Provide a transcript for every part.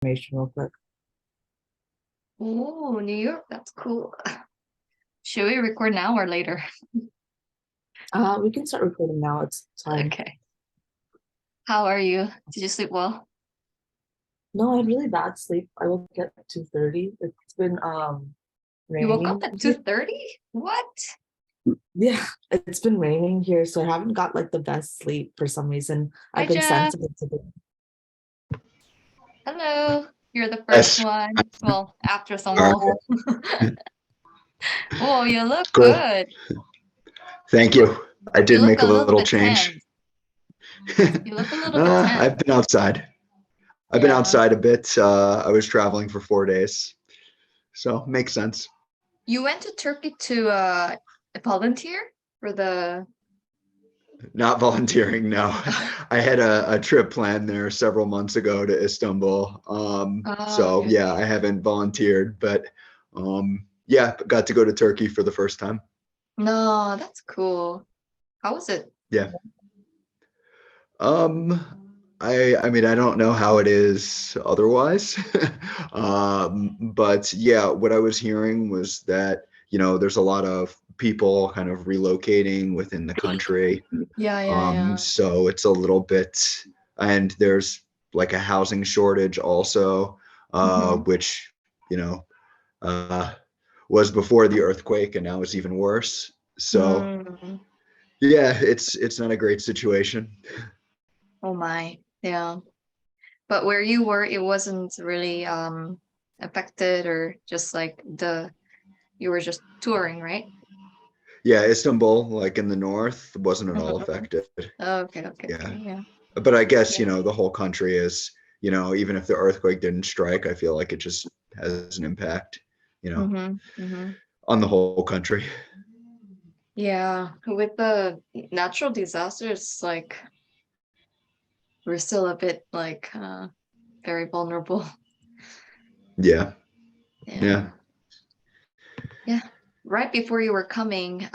information real quick. Oh, New York, that's cool. Should we record now or later? We can start recording now. It's time. Okay. How are you? Did you sleep well? No, I had really bad sleep. I woke up at 2:30. It's been You woke up raining at here. 2:30? What? Yeah, it's been raining here, so I haven't got like the best sleep for some reason. Hi, I've been Jeff. sensitive to the Hello. You're the first Yes. one. Well, after All Songwoo. right. Oh, you look Cool. good. Thank you. I You did look make a a little little bit change. tan. You look a little bit tan. I've been outside. I've been Yeah. outside a bit. I was traveling for 4 days, so makes sense. You went to Turkey to volunteer for the Not volunteering, no. I had a trip planned there several months ago to Istanbul. Oh, So okay, yeah, okay. I haven't volunteered, but yeah, got to go to Turkey for the first time. No, that's cool. How was it? Yeah. I mean, I don't know how it is otherwise. But yeah, what I was hearing was that, there's a lot of people kind of relocating within the country. Yeah, yeah, yeah. So it's a little bit, and there's like a housing shortage also, Mm-hmm. which, you know, uh, was before the earthquake and now is even worse. So Mm. yeah, it's not a great situation. Oh my. Yeah. But where you were, it wasn't really affected or just like you were just touring, right? Yeah, Istanbul, like in the north, wasn't at all Mm-hmm. affected. Okay, okay, Yeah. okay. Yeah. But I guess, Yeah. the whole country is, even if the earthquake didn't strike, I feel like it just has an impact, you know, Mm-hmm. Mm-hmm. on the whole country. Yeah. With the natural disasters, like we're still a bit like very vulnerable. Yeah. Yeah. Yeah. Yeah. Right before you were coming,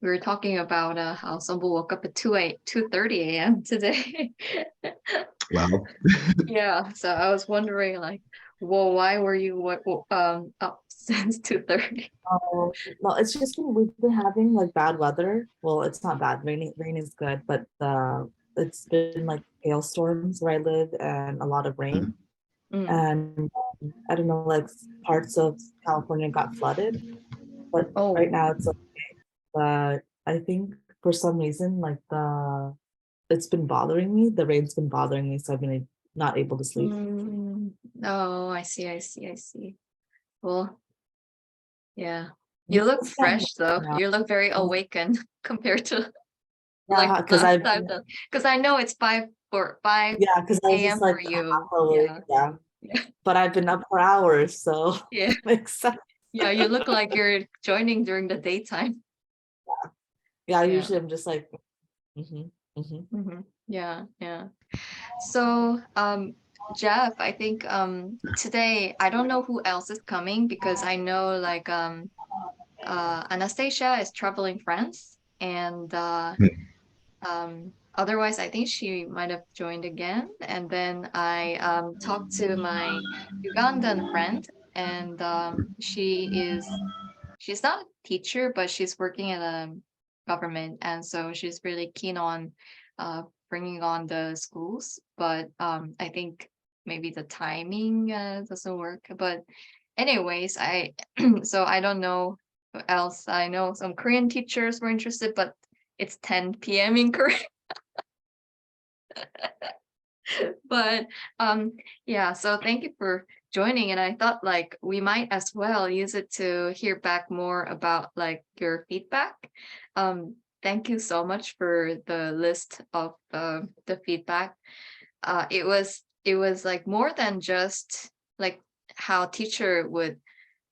we were talking about how Sumble woke up at 2:30 a.m. today. Wow. Yeah, so I was wondering like, well, why were you up since 2:30? no, it's just we've been having like bad weather. Well, it's not bad. Rain is good, but it's been like hailstorms where I live and a lot of rain. Mm. And I don't know, like parts of California got flooded, but right Oh. now it's okay. But I think for some reason, like it's been bothering me. The rain's been bothering me, so I've been not able to sleep. Mm. Oh, I see, I see, I see. Well, yeah. You You look just can't fresh though. now. You look very awakened compared to like Yeah, because last I've time. Because I know it's 5 I was just a.m. for like half you. awake, Yeah. yeah. Yeah. But I've been up for hours, so Yeah. makes sense. Yeah, you look like you're joining during the daytime. Yeah, Yeah. usually I'm just like, hmm hmm Yeah, yeah. So, Jeff, I think today I don't know who else is coming because I know like Anastasia is traveling France and otherwise I think she might have joined again. And then I talked to my Ugandan friend and she's not a teacher, but she's working in a government, and so she's really keen on uh, bringing on the schools. But I think maybe the timing doesn't work. But anyways, I so I don't know who else. I know some Korean teachers were interested, but it's 10 p.m. in Korea. But yeah, so thank you for joining, and I thought like we might as well use it to hear back more about like your feedback. Thank you so much for the list of the feedback. It was like more than just like how teacher would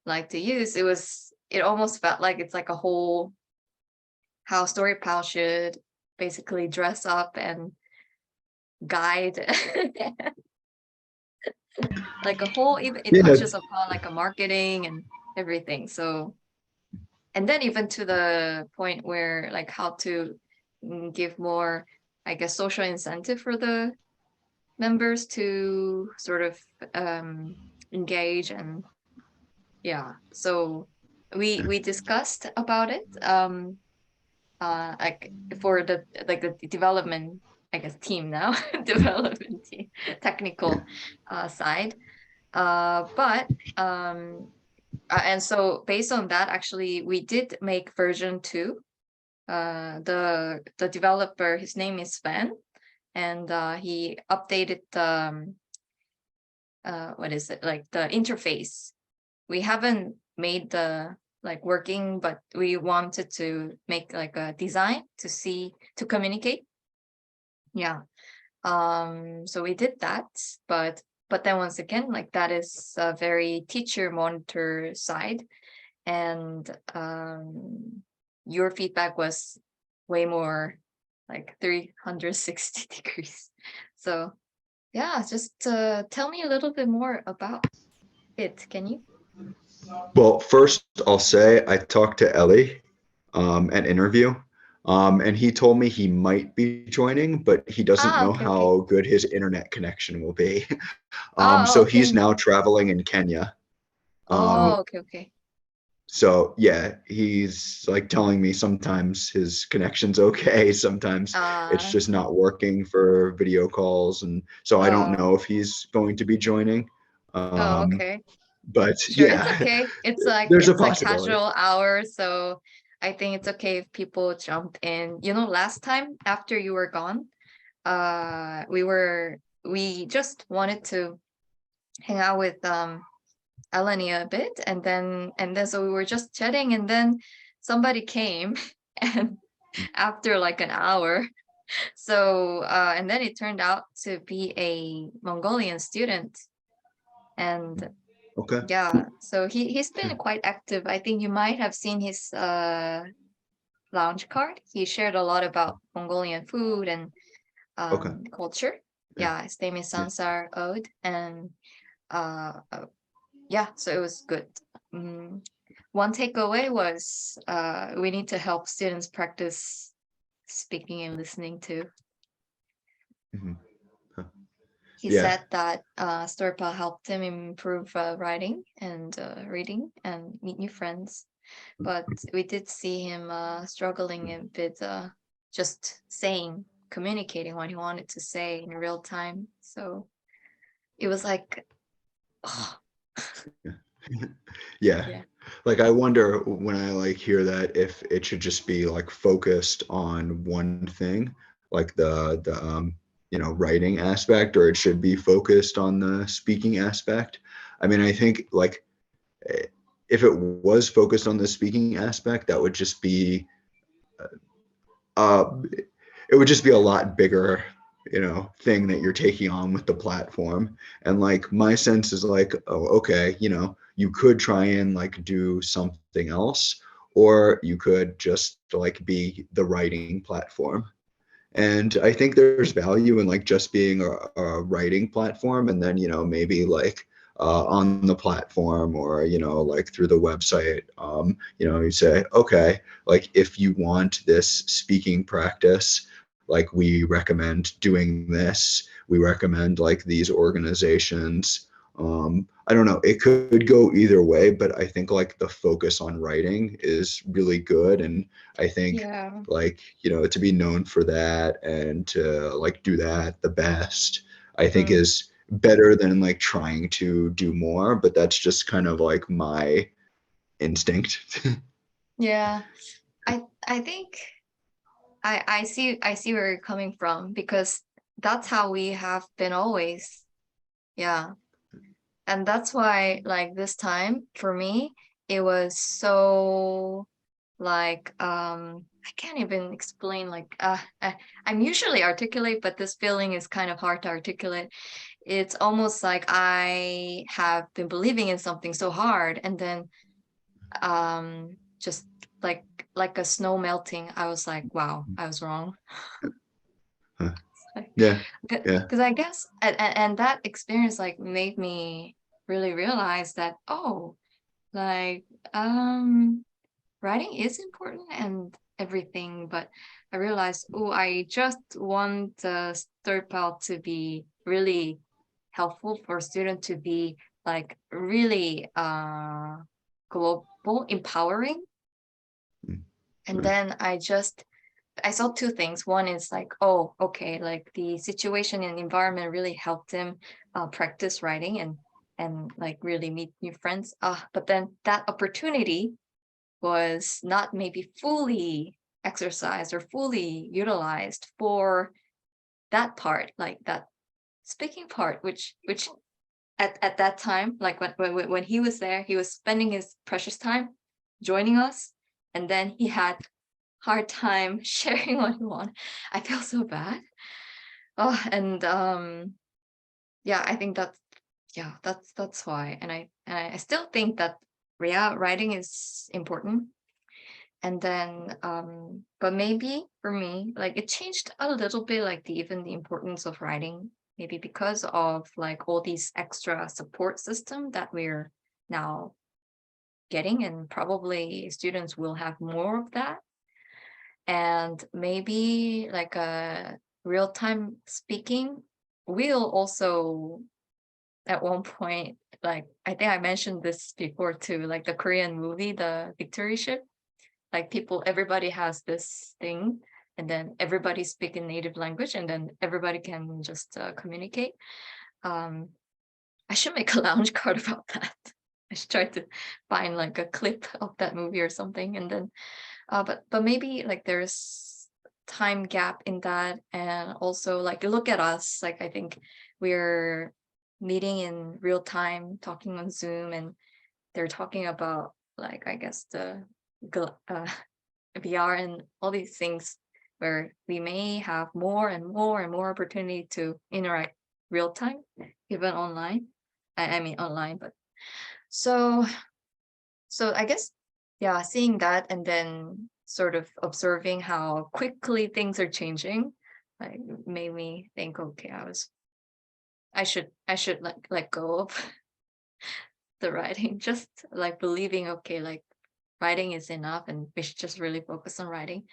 like to use. It almost felt like it's like a whole how Storypal should basically dress up and guide like a whole, even it Yeah. touches upon like a marketing and everything. So and then even to the point where like how to give more, I guess, social incentive for the members to sort of engage, and yeah, so we discussed about it, like for the development, I guess, team now, development team, Yeah. technical side, but and so based on that, actually we did make version 2. The developer, his name is Sven, and he updated the what is it, like the interface. We haven't made the like working, but we wanted to make like a design to communicate. Yeah. So we did that, but then once again, like that is a very teacher monitor side, and your feedback was way more like 360 degrees. So yeah, just tell me a little bit more about it, can you? Well, first I'll say I talked to Ellie at interview, and he told me he might be joining, but he doesn't know Okay, okay. how good his internet connection will be. Oh, So he's okay. now traveling in Kenya. Oh, Um, okay, okay. so yeah, he's like telling me sometimes his connection's okay, sometimes it's Uh, just not working for video calls, and so I don't oh, know if he's going to be joining. oh, Um, okay. but Sure, it's yeah, okay. there's a It's like possibility. casual hours, so I think it's okay if people jump in. You know, last time after you were gone, we just wanted to hang out with Eleni a bit, and then so we were just chatting, and then somebody came, and after like an hour, so and then it turned out to be a Mongolian student, and Okay. yeah, so he's been quite active. I think you might have seen his lounge card. He shared a lot about Mongolian food and Okay. culture. Yeah. Yeah, his name is Yeah. Sansar Ode, and yeah, so it was good. One takeaway was we need to help students practice speaking and listening too. Mhm. Huh. He Yeah. said that Storypal helped him improve writing and reading and meet new friends. But we did see him struggling a bit, just saying, communicating what he wanted to say in real time. So it was like, oh, Yeah. yeah, Like I wonder when I like hear that if it should just be like focused on one thing, like the writing aspect, or it should be focused on the speaking aspect. I mean, I think like eh, if it was focused on the speaking aspect, that would just be uh it would just be a lot bigger, thing that you're taking on with the platform. And like my sense is like, oh, okay, you could try and like do something else, or you could just like be the writing platform. And I think there's value in like just being a writing platform, and then maybe like on the platform, or like through the website, you say, okay, like if you want this speaking practice, like we recommend doing this, we recommend like these organizations. I don't know, it could go either way, but I think like the focus on writing is really good. And I think yeah. like to be known for that and to like do that the best, I think Mm. is better than like trying to do more. But that's just kind of like my instinct. Yeah, I think I see where you're coming from, because that's how we have been always. Yeah. And that's why, like, this time for me, it was so like I can't even explain, like I'm usually articulate, but this feeling is kind of hard to articulate. It's almost like I have been believing in something so hard, and then just like like a snow melting, I was like, wow, I was wrong. Yeah. Yeah. Because I guess and that experience like made me really realize that, oh, like writing is important, and everything, but I realized, oh, I just want Storypal to be really helpful for students to be like really global, empowering. Mm. And Right. then I saw two things. One is like, oh, okay, like the situation and environment really helped him practice writing and like really meet new friends. But then that opportunity was not maybe fully exercised or fully utilized for that part, like that speaking part, which at that time, like when he was there, he was spending his precious time joining us, and then he had hard time sharing what he wanted. I feel so bad. Oh, and yeah, I think that's why. And I still think that writing is important. And then but maybe for me, like it changed a little bit, like even the importance of writing, maybe because of like all these extra support system that we're now getting, and probably students will have more of that. And maybe like a real-time speaking will also at one point, like I think I mentioned this before too, like the Korean movie, the Victory Ship, like everybody has this thing, and then everybody speak in native language, and then everybody can just communicate. um I should make a lounge card about that. I should try to find like a clip of that movie or something, and then but maybe like there's time gap in that. And also like look at us, like I think we're meeting in real time, talking on Zoom, and they're talking about like I guess the VR and all these things where we may have more and more and more opportunity to interact real time, even online. I mean online, but so I guess yeah, seeing that and then sort of observing how quickly things are changing, like made me think, okay, I should like let go of the writing, just like believing, okay, like writing is enough and we should just really focus on writing.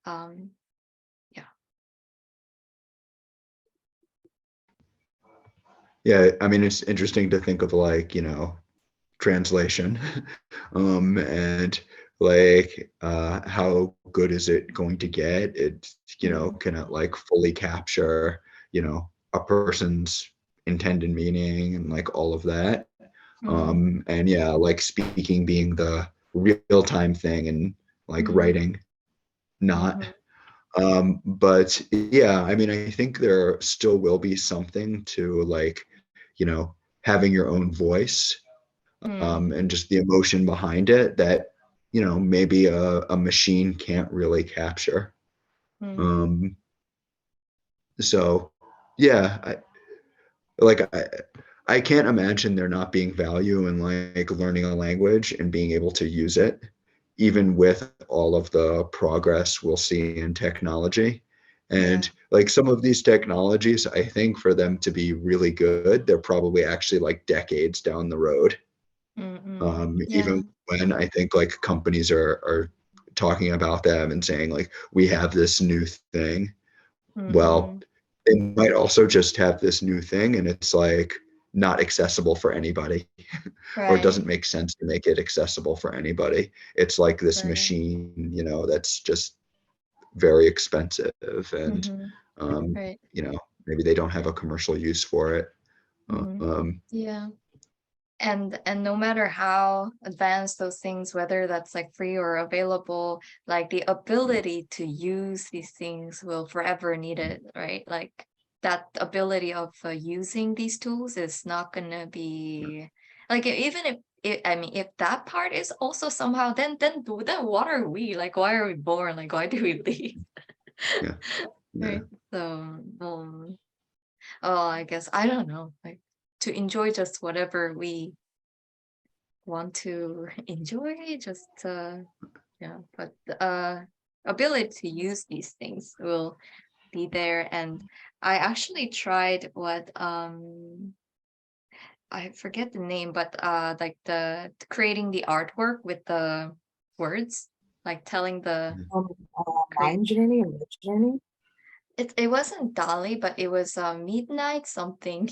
Um, yeah. Yeah, I mean, it's interesting to think of like, translation, and like how good is it going to get? It, Mm, can it like fully capture, a person's intended meaning and like all of that? mm, And yeah, like speaking being the real time thing and like mm, writing not. mhm, But yeah, I mean, I think there still will be something to like, you know, having your own voice, mm, and just the emotion behind it that, maybe a machine can't really capture. mm, Um, so yeah, I can't imagine there not being value in like learning a language and being able to use it, even with all of the progress we'll see in technology. yeah. And like some of these technologies, I think for them to be really good, they're probably actually like decades down the road. Mm, mm, Even yeah. when I think like companies are talking about them and saying like we have this new thing. Mm, Well, mm, they might also just have this new thing and it's like not accessible for anybody, or it right, doesn't make sense to make it accessible for anybody. It's like this right. machine, that's just very expensive, and Mm-hmm, um, right. maybe they don't have a commercial use for it. Mm-hmm. Um, Yeah. And no matter how advanced those things, whether that's like free or available, like the ability to use these things will forever need it, right? Like that ability of using these tools is not gonna be like even if I mean if that part is also somehow, then what are we, like why are we born, like why do we leave? yeah, yeah. Right. So oh, I guess I don't know, like to enjoy just whatever we want to enjoy, just yeah, but ability to use these things will be there. And I actually tried what I forget the name, but like the creating the artwork with the words. like telling the Mind Journey or Mid Journey? it wasn't Dolly, but it was midnight something.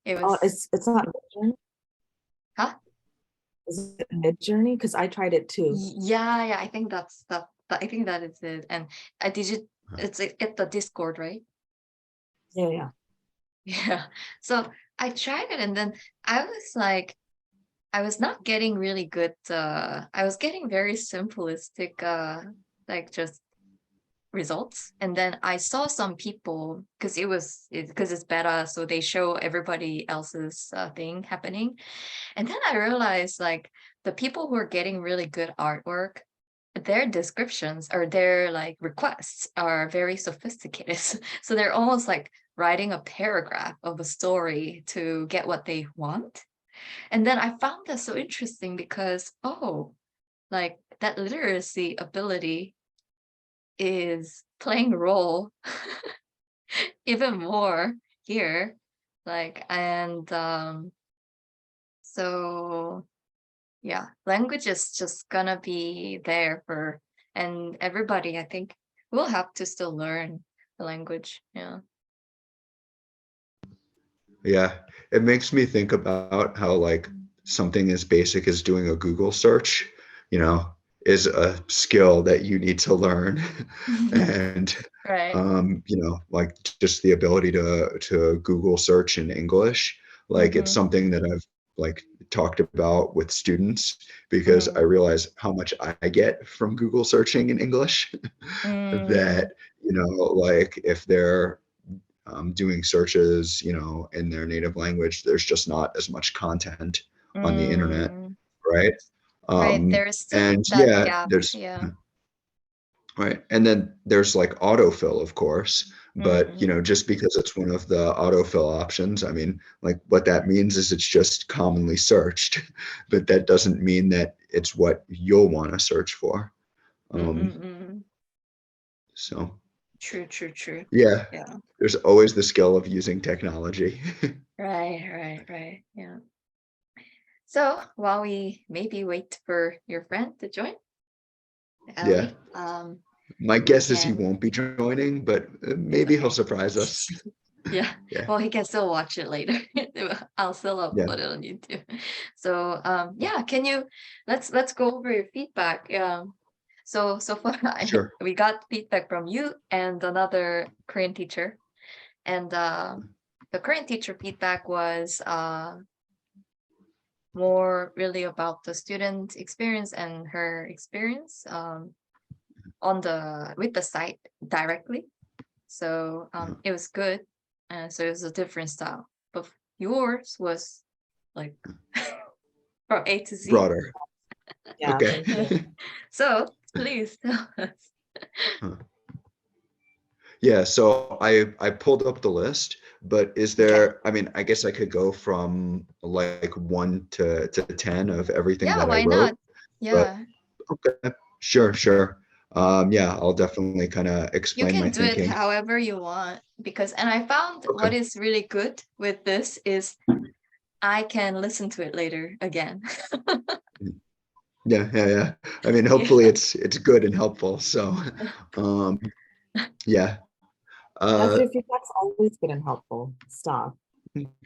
It Oh, was it's not Mid Journey. huh? Is it Mid Journey? Because I tried it too. Yeah, yeah, I think that's I think that is it. And did you it's at the Discord, right? Yeah, yeah. Yeah. So I tried it and then I was like I was not getting really good I was getting very simplistic like just results. And then I saw some people because because it's beta, so they show everybody else's thing happening. And then I realized like the people who are getting really good artwork, their descriptions or their like requests are very sophisticated. So they're almost like writing a paragraph of a story to get what they want. And then I found that so interesting because, oh, like that literacy ability is playing a role even more here. Like, and so yeah, language is just gonna be there for, and everybody, I think, will have to still learn the language. Yeah. Yeah, it makes me think about how like something as basic as doing a Google search, you know, is a skill that you need to learn. And Right. like just the ability to Google search in English, like it's Mm-hmm. something that I've like talked about with students because I Mm. realize how much I get from Google searching in English Mm. that, like if they're doing searches, in their native language, there's just not as much content on the internet, Mm. right? Right. There's still And that yeah, gap. there's Yeah. right, and then there's like autofill, of course, but Mm. just because it's one of the autofill options, I mean, like what that means is it's just commonly searched, but that doesn't mean that it's what you'll want to search for. Um, Mm-mm-mm. so True, true, true. yeah, Yeah. there's always the skill of using technology. Right, right, right. Yeah. So while we maybe wait for your friend to join, Yeah. Ellie, My we guess is he can, won't be joining, but it's maybe he'll okay. surprise us. Yeah. Yeah. Well, he can still watch it later. I'll still Yeah. upload it on YouTube. So yeah, can you let's go over your feedback. So far Sure. we got feedback from you and another Korean teacher. And the Korean teacher feedback was more really about the student experience and her experience on the with the site directly. So it was good. So it was a different style. But yours was like from A to Z. Broader. Yeah, Okay. thank you. So please tell us. Huh. Yeah, so I pulled up the list, but is Okay. there, I mean, I guess I could go from like 1 to 10 of everything Yeah, that I why wrote, not? but Yeah. okay, sure, sure. Yeah, I'll definitely kind of You explain can my do it thinking. however you want because and I found Okay. what is really good with this is I can listen to it later again. Yeah, yeah, yeah. I mean, Yeah. hopefully it's good and helpful. So, um, yeah. Yes, Uh, your feedback's always good and helpful. Stop.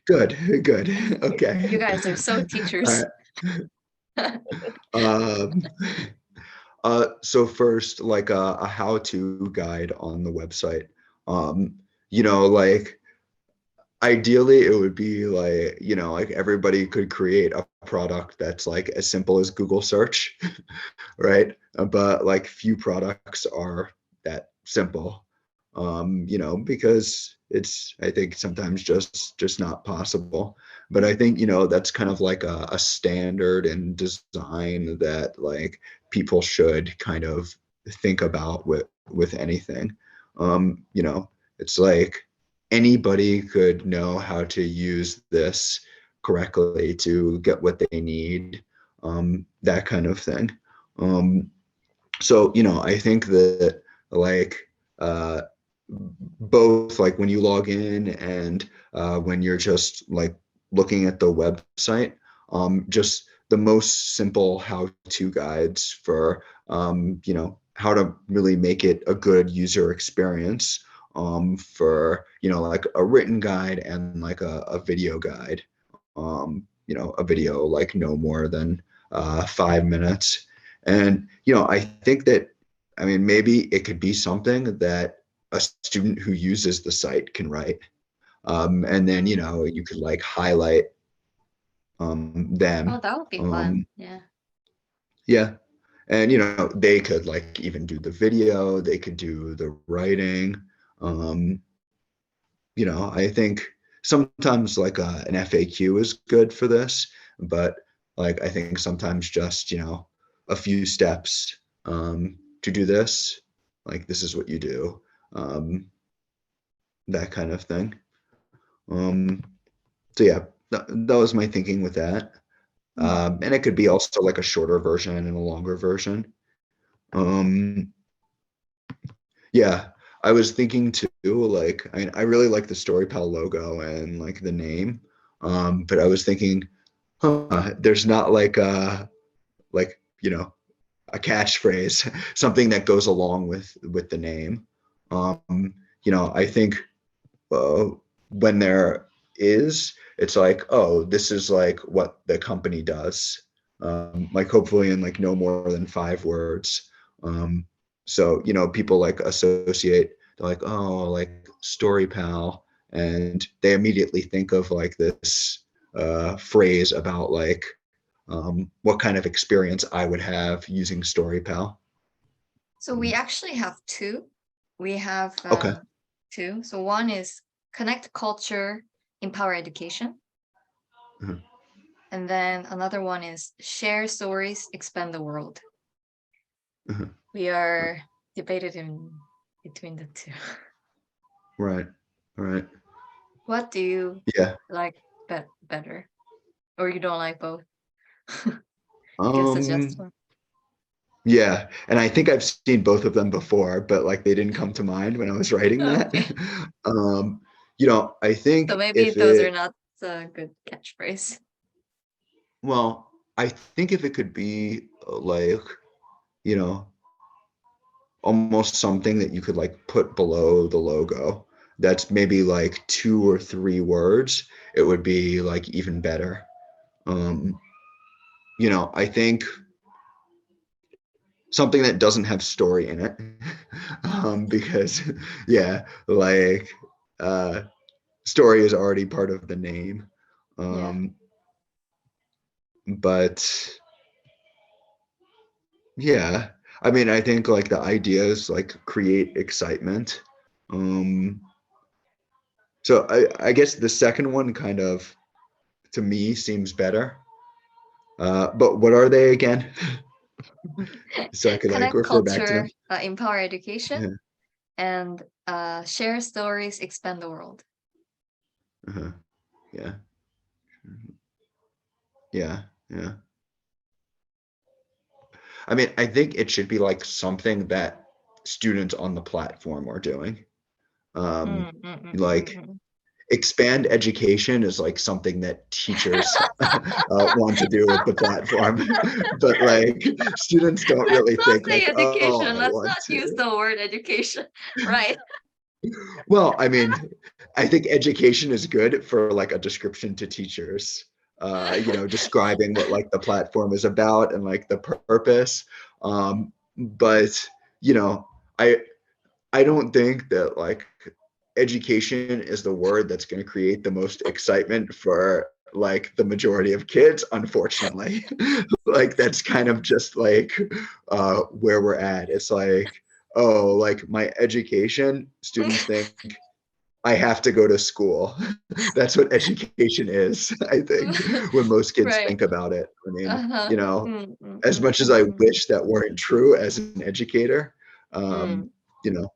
good, good. You Okay. guys are so All teachers. right. Um, so first, like a how-to guide on the website. Like ideally it would be like, like everybody could create a product that's like as simple as Google search, right? But like few products are that simple, because it's, I think sometimes just not possible. But I think, that's kind of like a standard in design that like people should kind of think about with anything. It's like anybody could know how to use this correctly to get what they need, that kind of thing. Um, so, I think that like uh, both like when you log in and when you're just like looking at the website, just the most simple how-to guides for how to really make it a good user experience for like a written guide and like a video guide. A video like no more than 5 minutes. And I think that, I mean, maybe it could be something that a student who uses the site can write. And then you could like highlight Oh, them. that would be fun. Um, Yeah. yeah. And they could like even do the video, they could do the writing. Um, I think sometimes like an FAQ is good for this, but like I think sometimes just, a few steps to do this, like this is what you do, that kind of thing. Um, so yeah, that was my thinking with that. And it could be also like a shorter version and a longer version. Um, yeah, I was thinking too, like, I really like the Storypal logo and like the name. But I was thinking, there's not like like, a catchphrase, something that goes along with the name. I think uh, when there is, it's like, oh, this is like what the company does. Like hopefully in like no more than 5 words. So, people like associate, they're like, oh, like Storypal, and they immediately think of like this phrase about like what kind of experience I would have using Storypal. So we actually have two. We have Okay. two. So one is connect culture, empower education. Mhm. And then another one is share stories, expand the world. Mhm. We are debated in between the two. Right. Right. What do you Yeah. like better? Or you don't like both? You can suggest Um, one. yeah. And I think I've seen both of them before, but like they didn't come to mind when I was writing that. Okay. Um, I So think maybe if those are it, not a good catchphrase. well, I think if it could be like, you know, almost something that you could like put below the logo, that's maybe like 2 or 3 words, it would be like even better. Um, I think something that doesn't have story in it. Because yeah, like uh story is already part of the name. Yeah. Um, but yeah, I mean, I think like the idea is like create excitement. Um, so I guess the second one kind of to me seems better. But what are they again? So I could like Connect refer back to culture, them. empower education, Uh-huh. and share stories, expand the world. Uh-huh. Yeah. Yeah. Yeah. I mean, I think it should be like something that students on the platform are doing. Mm, Um, mm, mm, mm, like mm, mm. expand education is like something that teachers want to do with the platform, but like students don't Let's really not think say like, oh, education. I Let's want not use to. the word education. Right. Well, I mean, I think education is good for like a description to teachers, describing what like the platform is about and like the purpose. But you know, I I don't think that like education is the word that's going to create the most excitement for like the majority of kids, unfortunately. Like that's kind of just like where we're at. It's like, oh, like my education, students think I have to go to school. That's what education is, I think, when most kids Right. think about it. I mean, Uh-huh. Mm, mm, as mm, much as mm, I mm, wish that weren't true as an educator, um, mm. you know,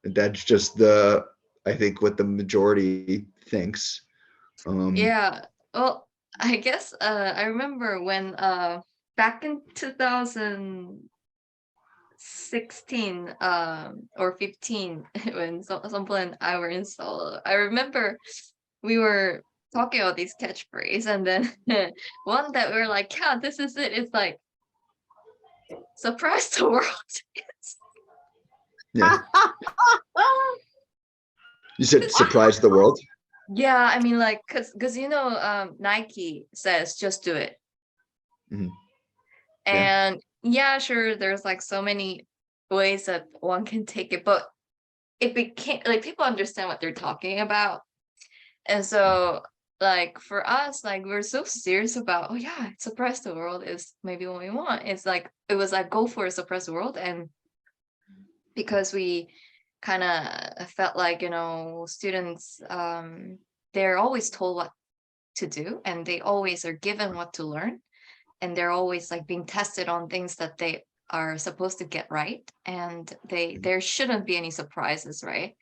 that's just the, I think, what the majority thinks. Um, Yeah. Well, I guess I remember when back in 2016 or 15 when someone and I were in solo. I remember we were talking about these catchphrases, and then one that we're like, yeah, this is it. It's like surprise the world. Yeah. You said surprise the world? Yeah, I mean, like, cause Nike says just do it. Mhm. And yeah, sure, there's like so many ways that one can take it, but it became like people understand what they're talking about. And so like for us, like we're so serious about, oh yeah, suppress the world is maybe what we want. It's like it was like go for a suppress the world. And because we kind of felt like, students they're always told what to do, and they always are given what to learn, and they're always like being tested on things that they are supposed to get right, and there shouldn't be any surprises, right?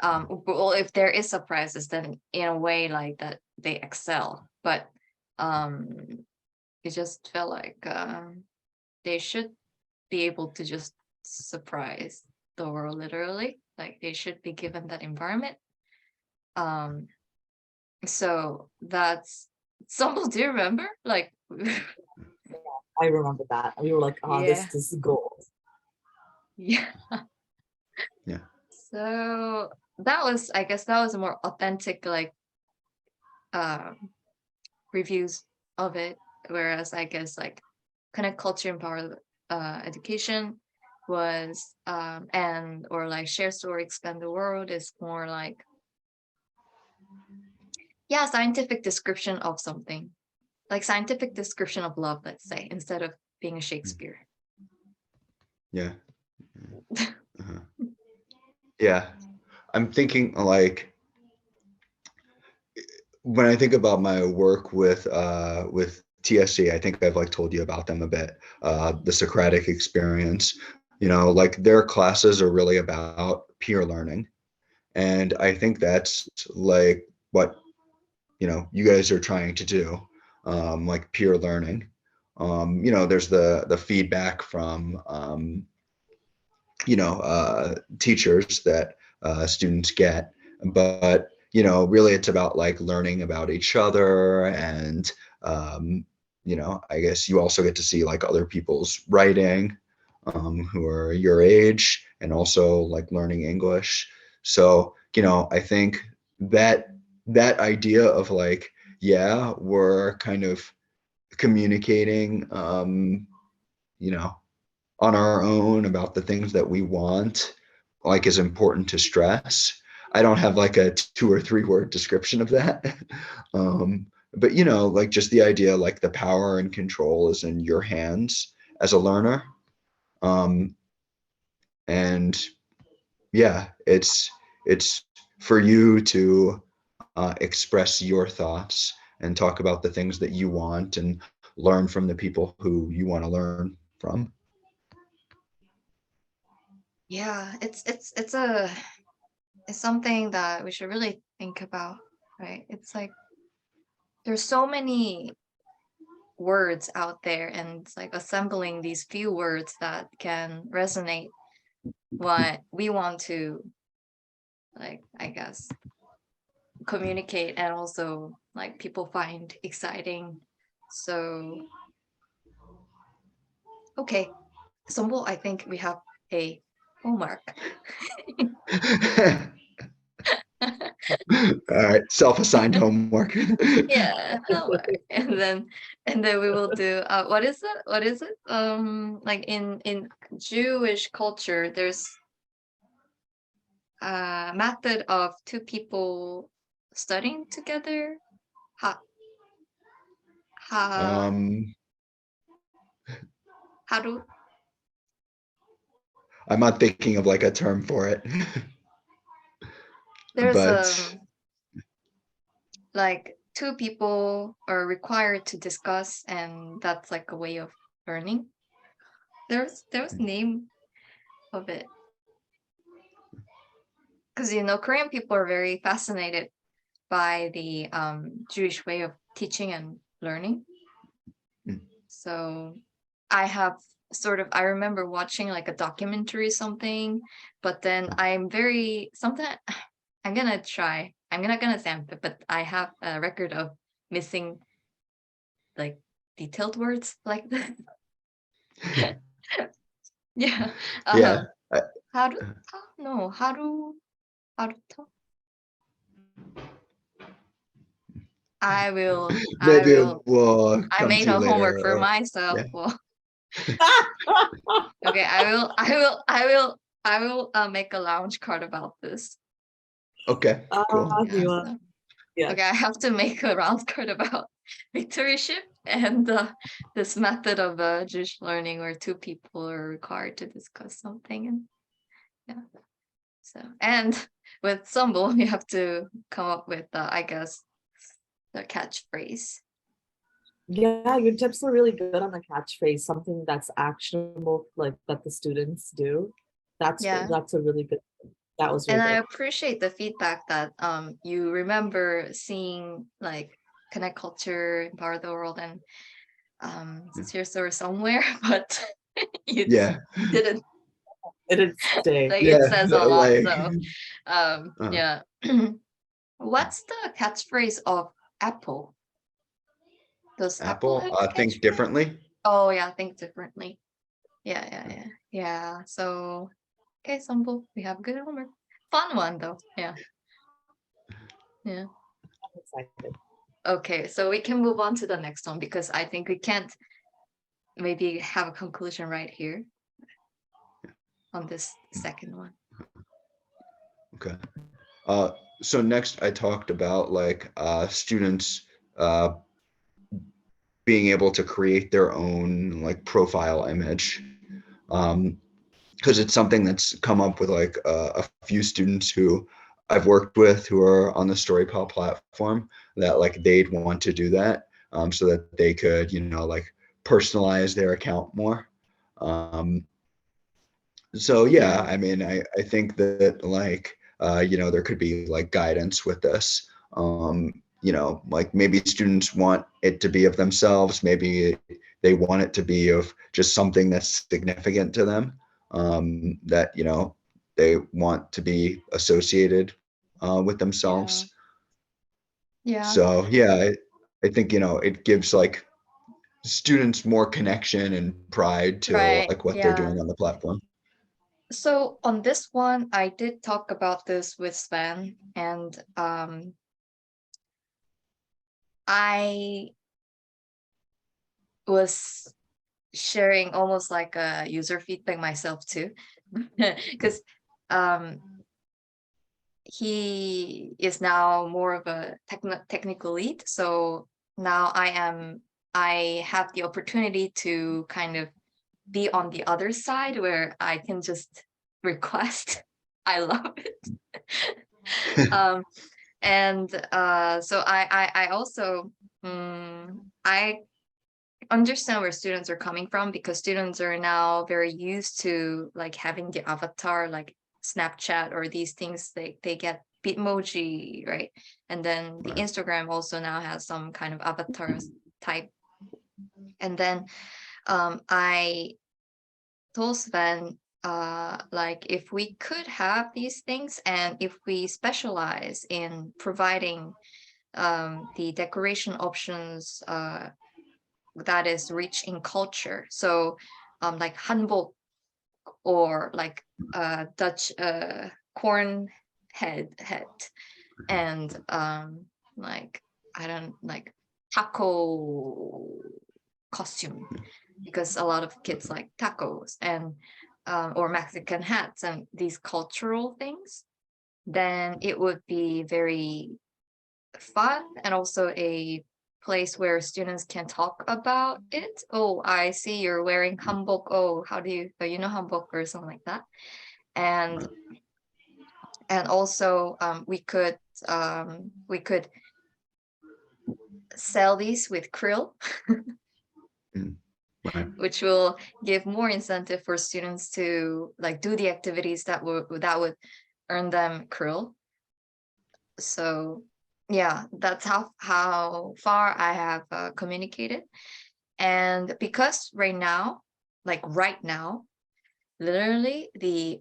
Well, if there is surprises, then in a way like that they excel, but um it just felt like they should be able to just surprise the world, literally, like they should be given that environment. um so that's someone, do you remember like I remember that. We were like, oh, yeah, this is gold. yeah. Yeah. So that was, I guess that was a more authentic like um reviews of it. Whereas I guess like kind of culture empowered education was and or like share story expand the world is more like, yeah, scientific description of something, like scientific description of love, let's say, instead of being a Shakespeare. Yeah. Uh-huh. Yeah. I'm thinking like when I think about my work with TSC, I think I've like told you about them a bit. The Socratic experience, like their classes are really about peer learning. And I think that's like what, you guys are trying to do, like peer learning. There's the feedback from, teachers that students get, but really it's about like learning about each other, and I guess you also get to see like other people's writing, who are your age, and also like learning English. So I think that idea of like, yeah, we're kind of communicating, you know on our own about the things that we want, like, is important to stress. I don't have like a 2 or 3 word description of that. But like just the idea, like the power and control is in your hands as a learner. Um, and yeah, it's for you to express your thoughts and talk about the things that you want and learn from the people who you want to learn from. Yeah, it's something that we should really think about, right? It's like there's so many words out there, and it's like assembling these few words that can resonate what we want to, like, I guess, communicate, and also like people find exciting. So okay, Sumbo, I think we have a homework. All right, self-assigned homework. Yeah, homework. And then we will do what is it like in Jewish culture, there's a method of two people studying together. Ha ha um, Haru. I'm not thinking of like a term for it, There's but like two people are required to discuss, and that's like a way of learning. There was name of it, because Korean people are very fascinated by the Jewish way of teaching and learning. Mm. So I remember watching like a documentary something, but then I'm gonna try I'm not gonna say but I have a record of missing like detailed words like that. Yeah. Yeah. I, How do no how to talk? I maybe will we'll I come made to you a later. homework for Or myself. yeah. Well, okay, I will make a lounge card about this. Okay. Cool. Yeah, you so yeah. okay, I have to make a round card about victoryship and this method of Jewish learning where two people are required to discuss something. And yeah, so and with Sumble, you have to come up with, I guess, the catchphrase. Yeah, your tips are really good on the catchphrase, something that's actionable, like that the students do. Yeah. That's a really good. That was And really I good. appreciate the feedback that you remember seeing like Connect Culture in part of the world and Tears or somewhere, but you Yeah. didn't. It didn't stay. Like it Yeah. says a lot. Like So uh, yeah. What's the catchphrase of Apple? Does Apple Apple, have a think catchphrase? differently. Oh yeah, think differently. Yeah. So okay, Sumble, we have good homework. Fun one though. Yeah. I'm excited. Okay, so we can move on to the next one because I think we can't maybe have a conclusion right here on this second one. Okay. So next I talked about like students being able to create their own like profile image. Because it's something that's come up with like a few students who I've worked with who are on the Storypal platform that like they'd want to do that so that they could, like personalize their account more. So yeah, I mean, I think that like there could be like guidance with this. Like maybe students want it to be of themselves, maybe they want it to be of just something that's significant to them, that they want to be associated with Yeah. themselves. Yeah. So yeah, I think it gives like students more connection and pride to Right. like what they're Yeah. doing on the platform. So on this one, I did talk about this with Sven, and I was sharing almost like a user feedback myself too, because um, he is now more of a technical lead. So now I have the opportunity to kind of be on the other side where I can just request. I love it. And so I also I understand where students are coming from because students are now very used to like having the avatar like Snapchat or these things they get Bitmoji, right? And then the Right. Instagram also now has some kind of avatars type. And then I told Sven like if we could have these things and if we specialize in providing the decoration options that is rich in culture. So like hanbok or like Dutch corn head and like I don't like taco costume because a lot of kids like tacos and or Mexican hats and these cultural things, then it would be very fun and also a place where students can talk about it. Oh, I see you're wearing hanbok. Oh, how do you, you know hanbok or something like that. And also we could sell these with krill, Right. which will give more incentive for students to like do the activities that would earn them krill. So yeah, that's how far I have communicated. And because right now, literally the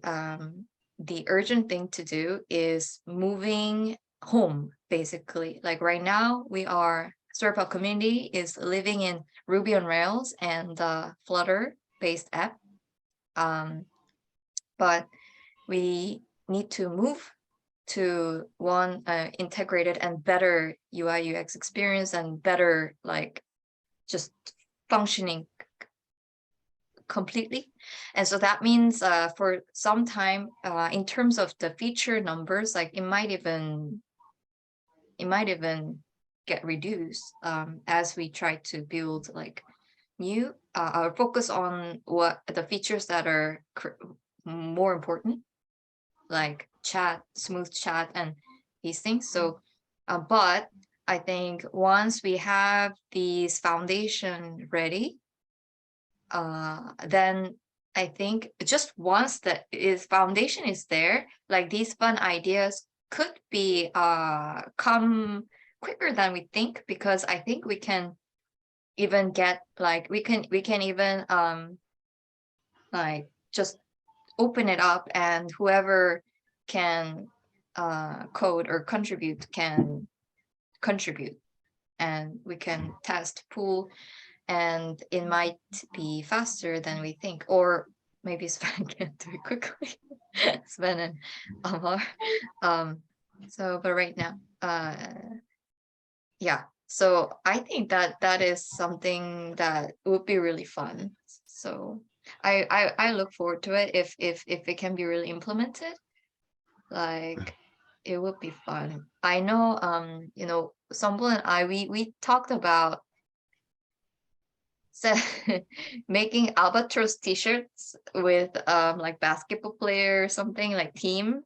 urgent thing to do is moving home, basically. Like right now, Storypal community is living in Ruby on Rails and Flutter based app. But we need to move to one integrated and better UI UX experience and better like just functioning completely. And so that means for some time in terms of the feature numbers, like it might even get reduced as we try to build like new or focus on what the features that are more important, like chat, smooth chat, and these things. So, but I think once we have these foundation ready, then I think just once the foundation is there, like these fun ideas could be come quicker than we think, because I think we can even get like we can even like just open it up, and whoever can code or contribute can contribute, and we can test pool, and it might be faster than we think, or maybe Sven can do it quickly. Sven and Amar. So but right now yeah, so I think that is something that would be really fun. So I look forward to it if it can be really implemented. Like it would be fun. I know you know, Sambal and I we talked about making albatross t-shirts with like basketball player or something like team.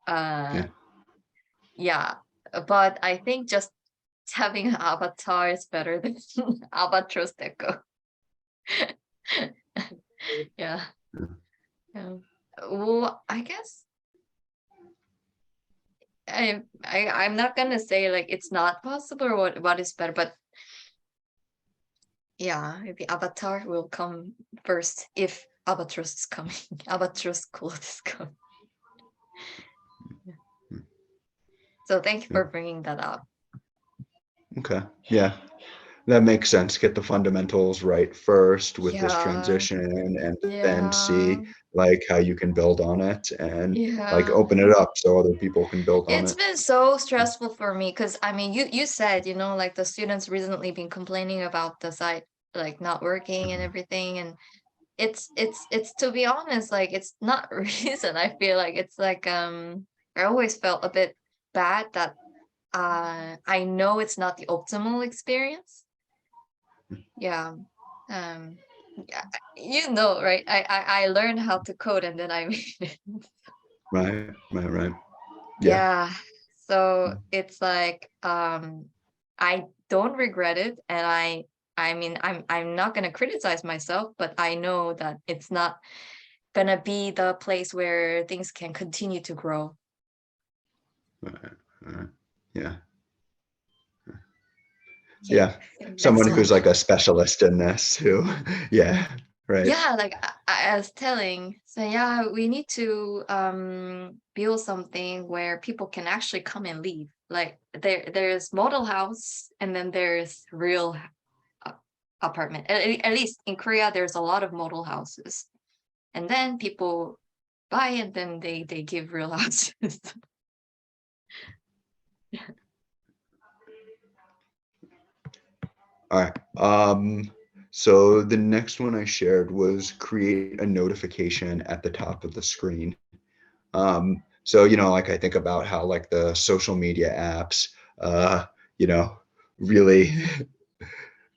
Yeah. Yeah, but I think just having an avatar is better than albatross deco. Yeah. Yeah. Well, I guess I'm not gonna say like it's not possible or what is better, but yeah, maybe avatar will come first if albatross is coming. Albatross cloth is coming. Yeah. So thank you for bringing that up. Okay. Yeah. That makes sense. Get the fundamentals right first with this Yeah. transition, and then Yeah. see like how you can build on it and like Yeah. open it up so other people can build on It's it. been so stressful for me because I mean you said, you know, like the students recently been complaining about the site like not working and everything, and it's to be honest, like it's not a reason. I feel like it's like I always felt a bit bad that I know it's not the optimal experience. Yeah. Um yeah, you know, right? I learned how to code and then I made it. Right. Right. Right. Yeah. Yeah. So it's like I don't regret it, and I mean I'm not gonna criticize myself, but I know that it's not gonna be the place where things can continue to grow. Right. Right. Yeah. Okay. Yeah. Someone who's Excellent. like a specialist in this who, yeah. Right. Yeah, like I was telling, so yeah, we need to build something where people can actually come and leave. Like there's model house and then there's real apartment. At least in Korea, there's a lot of model houses, and then people buy and then they give real houses. All right. So the next one I shared was create a notification at the top of the screen. So, you know, like I think about how like the social media apps, you know, really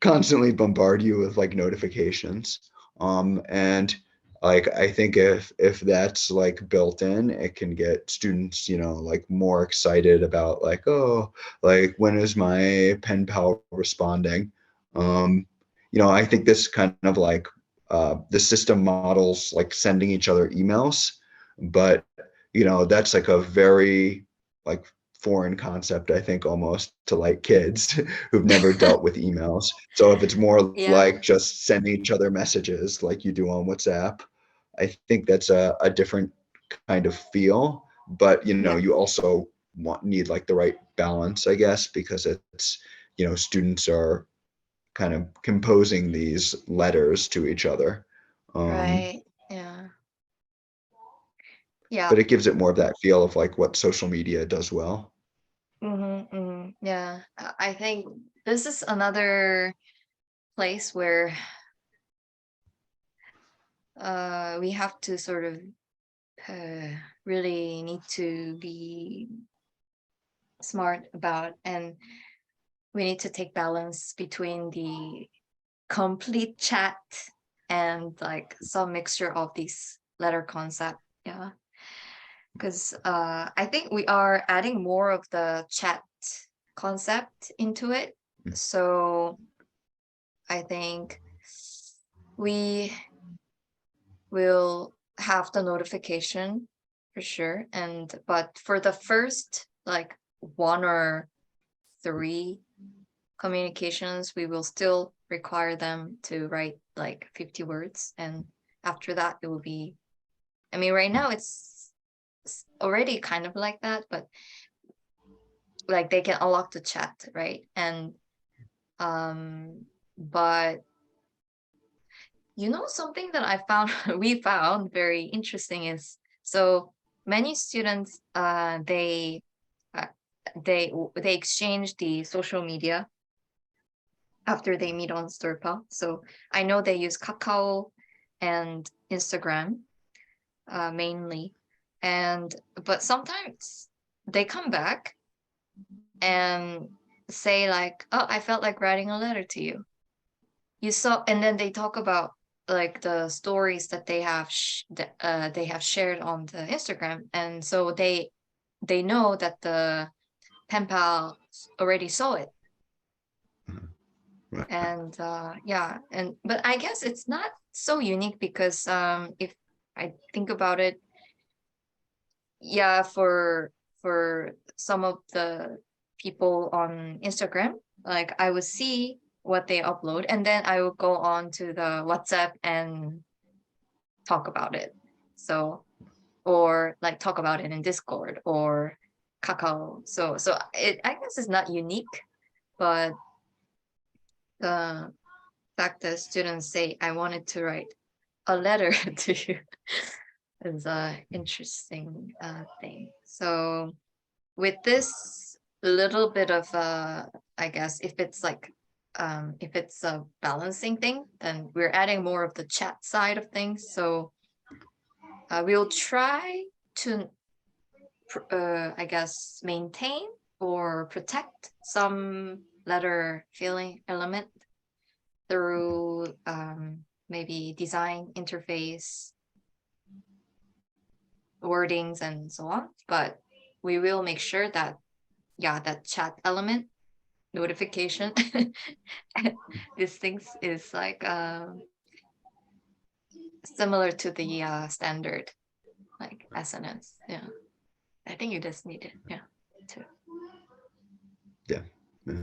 constantly bombard you with like notifications. And like I think if that's like built in, it can get students, you know, like more excited about like, oh, like when is my pen pal responding? You know, I think this kind of like the system models like sending each other emails, but you know, that's like a very like foreign concept, I think, almost to like kids who've never dealt with emails. So if it's more Yeah, like just sending each other messages like you do on WhatsApp, I think that's a different kind of feel. But you know, yeah, you also need like the right balance, I guess, because it's, students are kind of composing these letters to each other. Right. Yeah. Yeah. But it gives it more of that feel of like what social media does well. Yeah. I think this is another place where we have to sort of really need to be smart about, and we need to take balance between the complete chat and like some mixture of these letter concept. Yeah, because I think we are adding more of the chat concept into it. So I think we will have the notification for sure. And but for the first like 1 or 3 communications, we will still require them to write like 50 words. And after that, it will be, I mean, right now it's already kind of like that, but like they can unlock the chat, right? And but something that I found we found very interesting is, so many students uh, they exchange the social media after they meet on Storypal. So I know they use Kakao and Instagram mainly, but sometimes they come back and say like, "Oh, I felt like writing a letter to you." You saw, and then they talk about like the stories that they have shared on the Instagram, and so they know that the pen pal already saw it. Right. And yeah, and but I guess it's not so unique because if I think about it, yeah, for some of the people on Instagram, like I would see what they upload and then I would go on to the WhatsApp and talk about it. So, or like talk about it in Discord or Kakao. So I guess it's not unique, but the fact that students say I wanted to write a letter to you is a interesting thing. So with this little bit of I guess if it's a balancing thing, then we're adding more of the chat side of things. So we'll try to I guess maintain or protect some letter feeling element through maybe design interface wordings and so on, but we will make sure that that chat element notification these things is like similar to the standard like SNS. Yeah, I think you just need it. Yeah, too. Yeah. Yeah.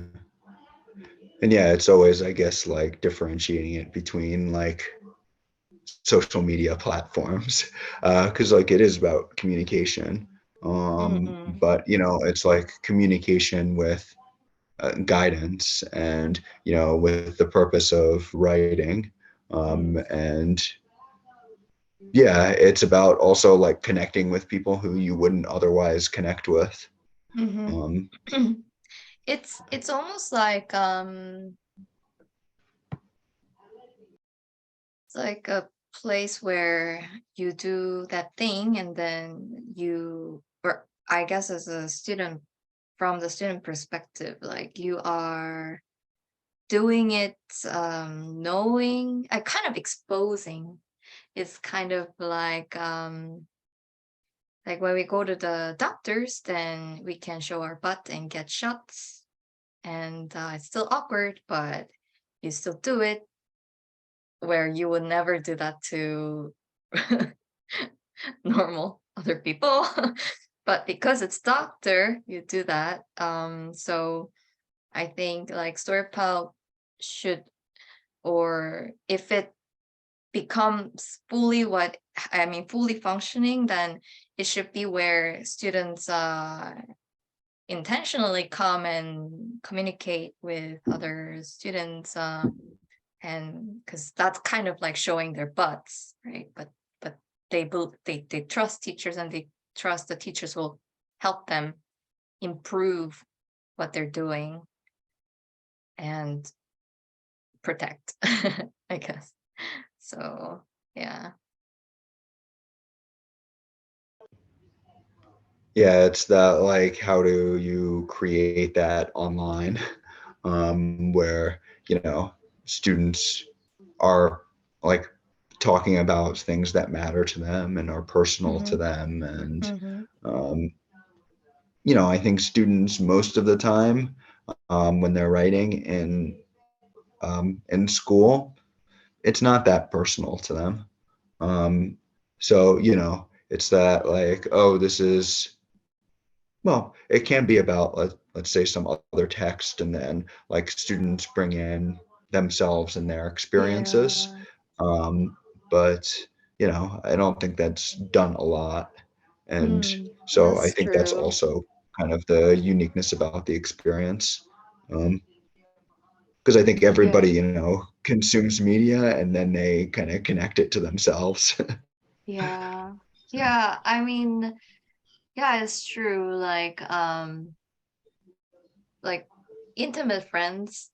And yeah, it's always, I guess, like differentiating it between like social media platforms, because like it is about communication. But it's like communication with guidance and with the purpose of writing. And yeah, it's about also like connecting with people who you wouldn't otherwise connect with. Mm-hmm. It's almost like it's like a place where you do that thing and then or I guess as a student, from the student perspective, like you are doing it knowing, kind of exposing. It's kind of like when we go to the doctors, then we can show our butt and get shots, and it's still awkward, but you still do it, where you would never do that to normal other people. But because it's doctor, you do that. So I think like Storypal should, or if it becomes fully functioning, then it should be where students intentionally come and communicate with other students, and because that's kind of like showing their butts, right? But they trust teachers, and they trust the teachers will help them improve what they're doing and protect, I guess. So yeah. Yeah, it's that, like, how do you create that online, where, students are like talking about things that matter to them and are personal to Mm-hmm. them. And, Mm-hmm. um, I think students most of the time, when they're writing in school, it's not that personal to them. Um, so, it's that, like, oh, this is, well, it can be about, let's say, some other text, and then like students bring in themselves and their experiences. Yeah. Um, but, I don't think that's done a lot. And so I That's think that's true. also kind of the uniqueness about the experience. Because I think Yeah. everybody, consumes media and then they kind of connect it to themselves. Yeah. Yeah. I mean, yeah, it's true. Like intimate friends,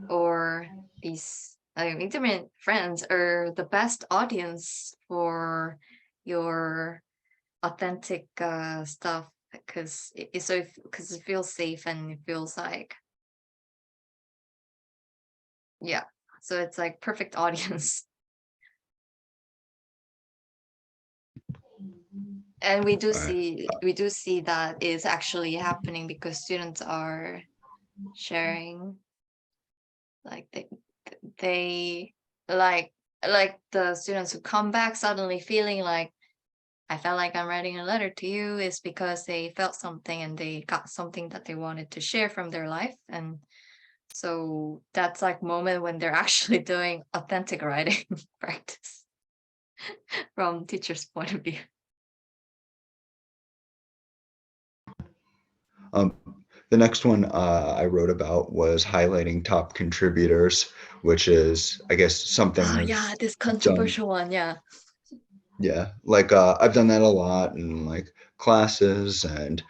or these intimate friends are the best audience for your authentic stuff, because because it feels safe, and it feels like, yeah, so it's like perfect audience. And All right. we do see that is actually happening, because students are sharing, like they like like the students who come back suddenly feeling like, I felt like I'm writing a letter to you, is because they felt something and they got something that they wanted to share from their life. And so that's like moment when they're actually doing authentic writing practice from teacher's point of view. Um, the next one I wrote about was highlighting top contributors, which is, I guess, something Oh I've yeah, this done. controversial one, yeah. Yeah, like, I've done that a lot in like classes and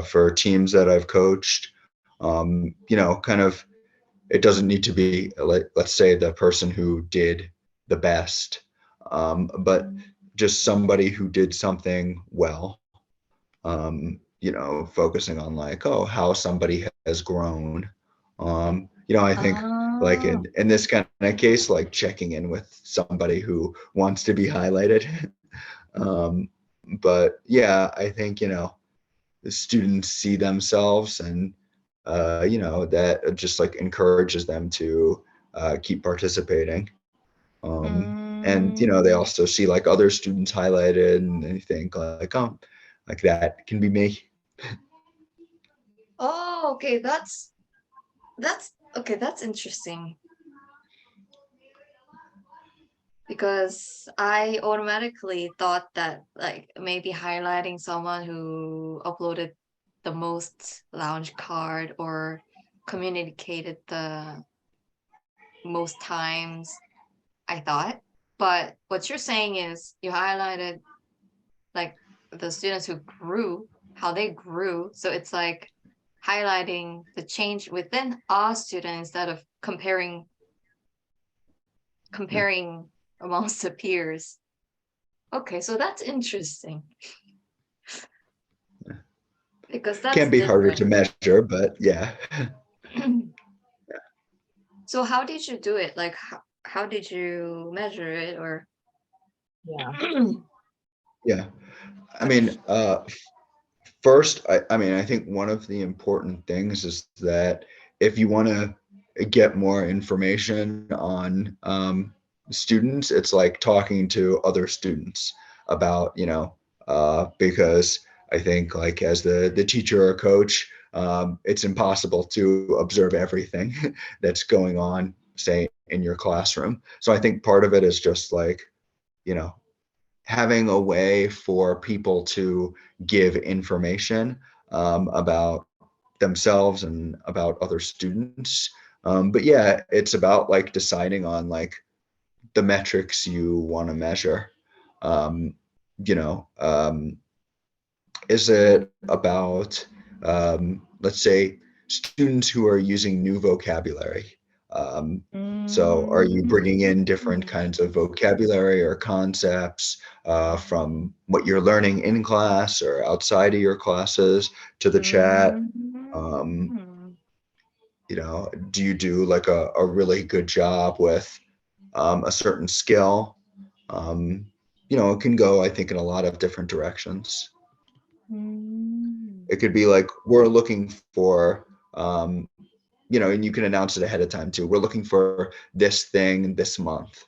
for teams that I've coached. Kind of, it doesn't need to be, like, let's say, the person who did the best, but just somebody who did something well. Focusing on, like, oh, how somebody has grown. I think, like, Oh. in this kind of case, like checking in with somebody who wants to be highlighted. um, but yeah, I think, the students see themselves, and that just like encourages them to keep participating. And they Mm. also see like other students highlighted, and they think like, oh, like that can be me. Oh, okay, that's okay, that's interesting, because I automatically thought that like maybe highlighting someone who uploaded the most lounge card, or communicated the most times, I thought. But what you're saying is you highlighted like the students who grew, how they grew. So it's like highlighting the change within our student, instead of Yeah. comparing amongst the peers. Okay, so that's interesting, because that's Can be harder to different. measure, but yeah. So how did you do it? Like how did you measure it, or Yeah. Yeah. I mean, first, I mean, I think one of the important things is that if you want to get more information on students, it's like talking to other students about, because I think, like, as the teacher or coach, it's impossible to observe everything that's going on, say, in your classroom. So I think part of it is just like, you know, having a way for people to give information, about themselves and about other students. But yeah, it's about like deciding on like the metrics you want to measure. Um, you know, is it about, let's say, students who are using new vocabulary? So are you bringing in different kinds of vocabulary or concepts from what you're learning in class or outside of your classes to the chat? Um, do you do like a really good job with a certain skill? Um, it can go, I think, in a lot of different directions. It could be like, we're looking for, and you can announce it ahead of time too. We're looking for this thing this month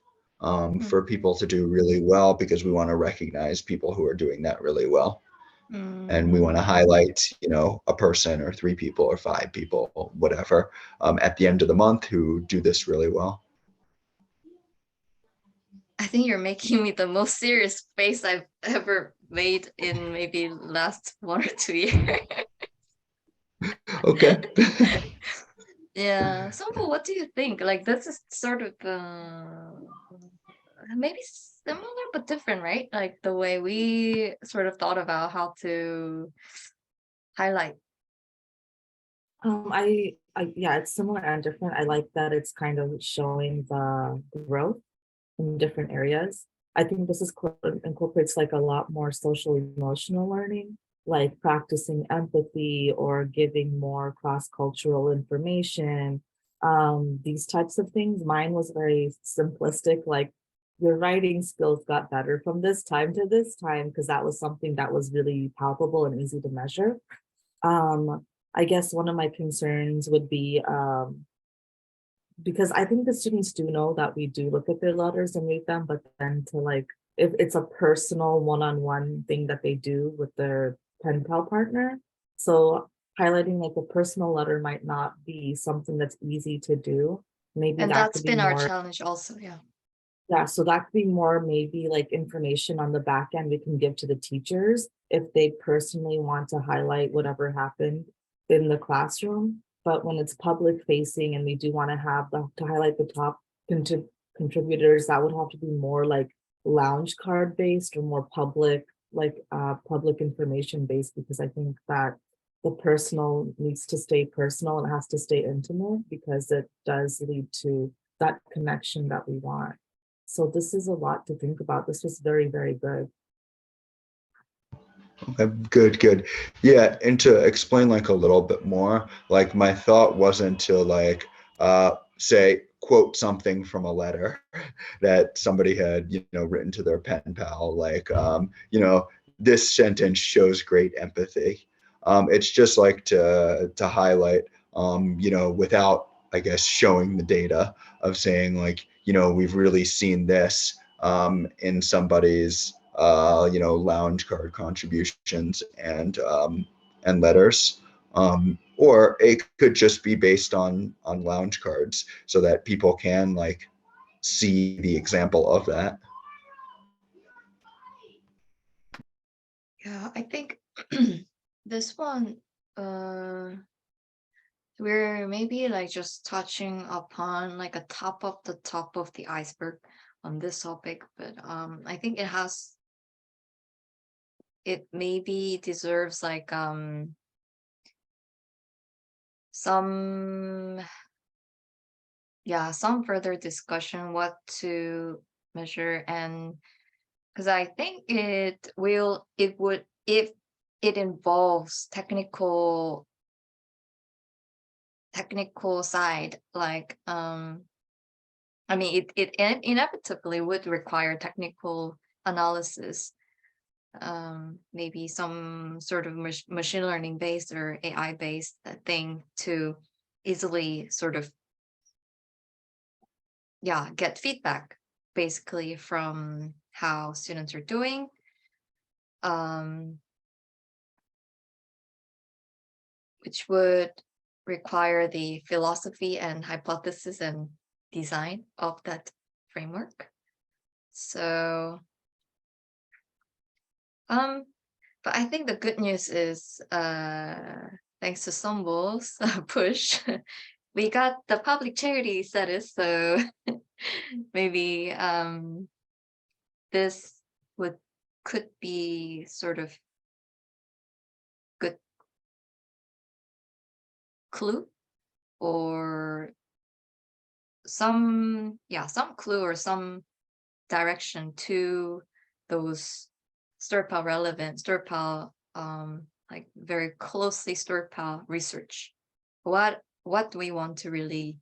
for people to do really well because we want to recognize people who are doing that really well. And we want to highlight, a person or 3 people or 5 people, whatever, at the end of the month who do this really well. I think you're making me the most serious face I've ever made in maybe last 1 or 2 years. Okay. Yeah. So what do you think? Like this is sort of maybe similar but different, right? Like the way we sort of thought about how to highlight. Yeah, it's similar and different. I like that it's kind of showing the growth in different areas. I think this is incorporates like a lot more social emotional learning, like practicing empathy or giving more cross-cultural information. These types of things. Mine was very simplistic, like your writing skills got better from this time to this time, because that was something that was really palpable and easy to measure. I guess one of my concerns would be because I think the students do know that we do look at their letters and read them, but then to like, if it's a personal one-on-one thing that they do with their pen pal partner. So highlighting like a personal letter might not be something that's easy to do. Maybe And that that's could be been our more, challenge also, yeah. yeah, so that could be more maybe like information on the back end we can give to the teachers if they personally want to highlight whatever happened in the classroom. But when it's public facing and we do want to have to highlight the top contributors, that would have to be more like lounge card based or more public, like public information based, because I think that the personal needs to stay personal and it has to stay intimate because it does lead to that connection that we want. So this is a lot to think about. This was very, very good. Okay, good. Yeah, and to explain like a little bit more, like my thought wasn't to like say quote something from a letter that somebody had, written to their pen pal, like this sentence shows great empathy. It's just like to highlight, without, I guess, showing the data of saying like, we've really seen this in somebody's lounge card contributions and letters. Or it could just be based on lounge cards so that people can like see the example of that. Yeah, I think this one we're maybe like just touching upon like a top of the iceberg on this topic, but I think it maybe deserves like some some further discussion what to measure. And because I think it would, if it involves technical side, like I mean it inevitably would require technical analysis, maybe some sort of machine learning based or AI based thing to easily sort of get feedback basically from how students are doing, um, which would require the philosophy and hypothesis and design of that framework. So But I think the good news is, thanks to Sombo's push, we got the public charity status. So maybe this could be sort of good clue, or some clue or some direction to those Storypal like very closely Storypal research. What do we want to really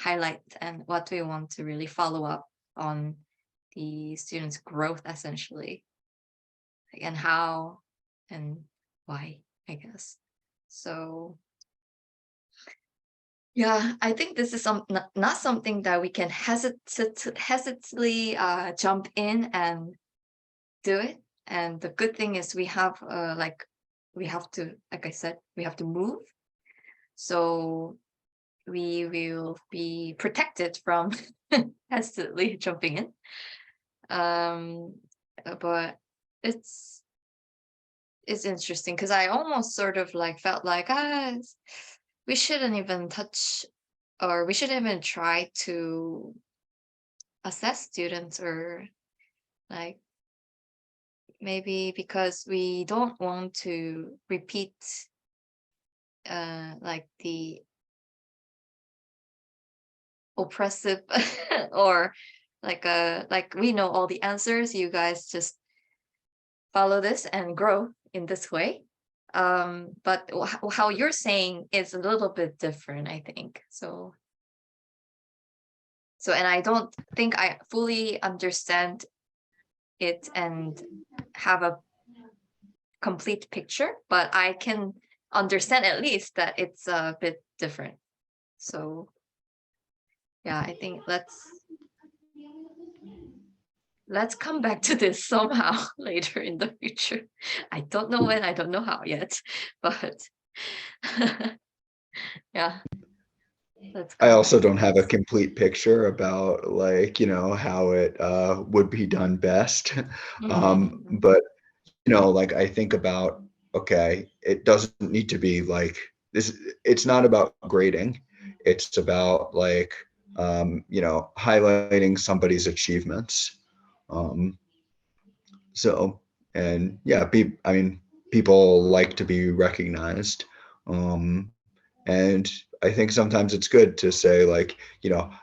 highlight, and what do we want to really follow up on the students' growth, essentially, and how and why, I guess. So yeah, I think this is not something that we can hesitantly jump in and do it. And the good thing is we have we have to, like I said, we have to move. So we will be protected from hesitantly jumping in. But it's interesting because I almost sort of like felt like we shouldn't even touch, or we shouldn't even try to assess students, or like maybe because we don't want to repeat like the oppressive or like we know all the answers, you guys just follow this and grow in this way. But how you're saying is a little bit different, I think. So and I don't think I fully understand it and have a complete picture, but I can understand at least that it's a bit different. So yeah, I think let's come back to this somehow later in the future. I don't know when, I don't know how yet, but yeah, let's I come also back to don't have a this. complete picture about like, how it would be done best. Mhm. But like I think about, okay, it doesn't need to be like this. It's not about grading. It's about like, highlighting somebody's achievements. Um, so, and yeah, I mean, people like to be recognized. Um, and I think sometimes it's good to say, like,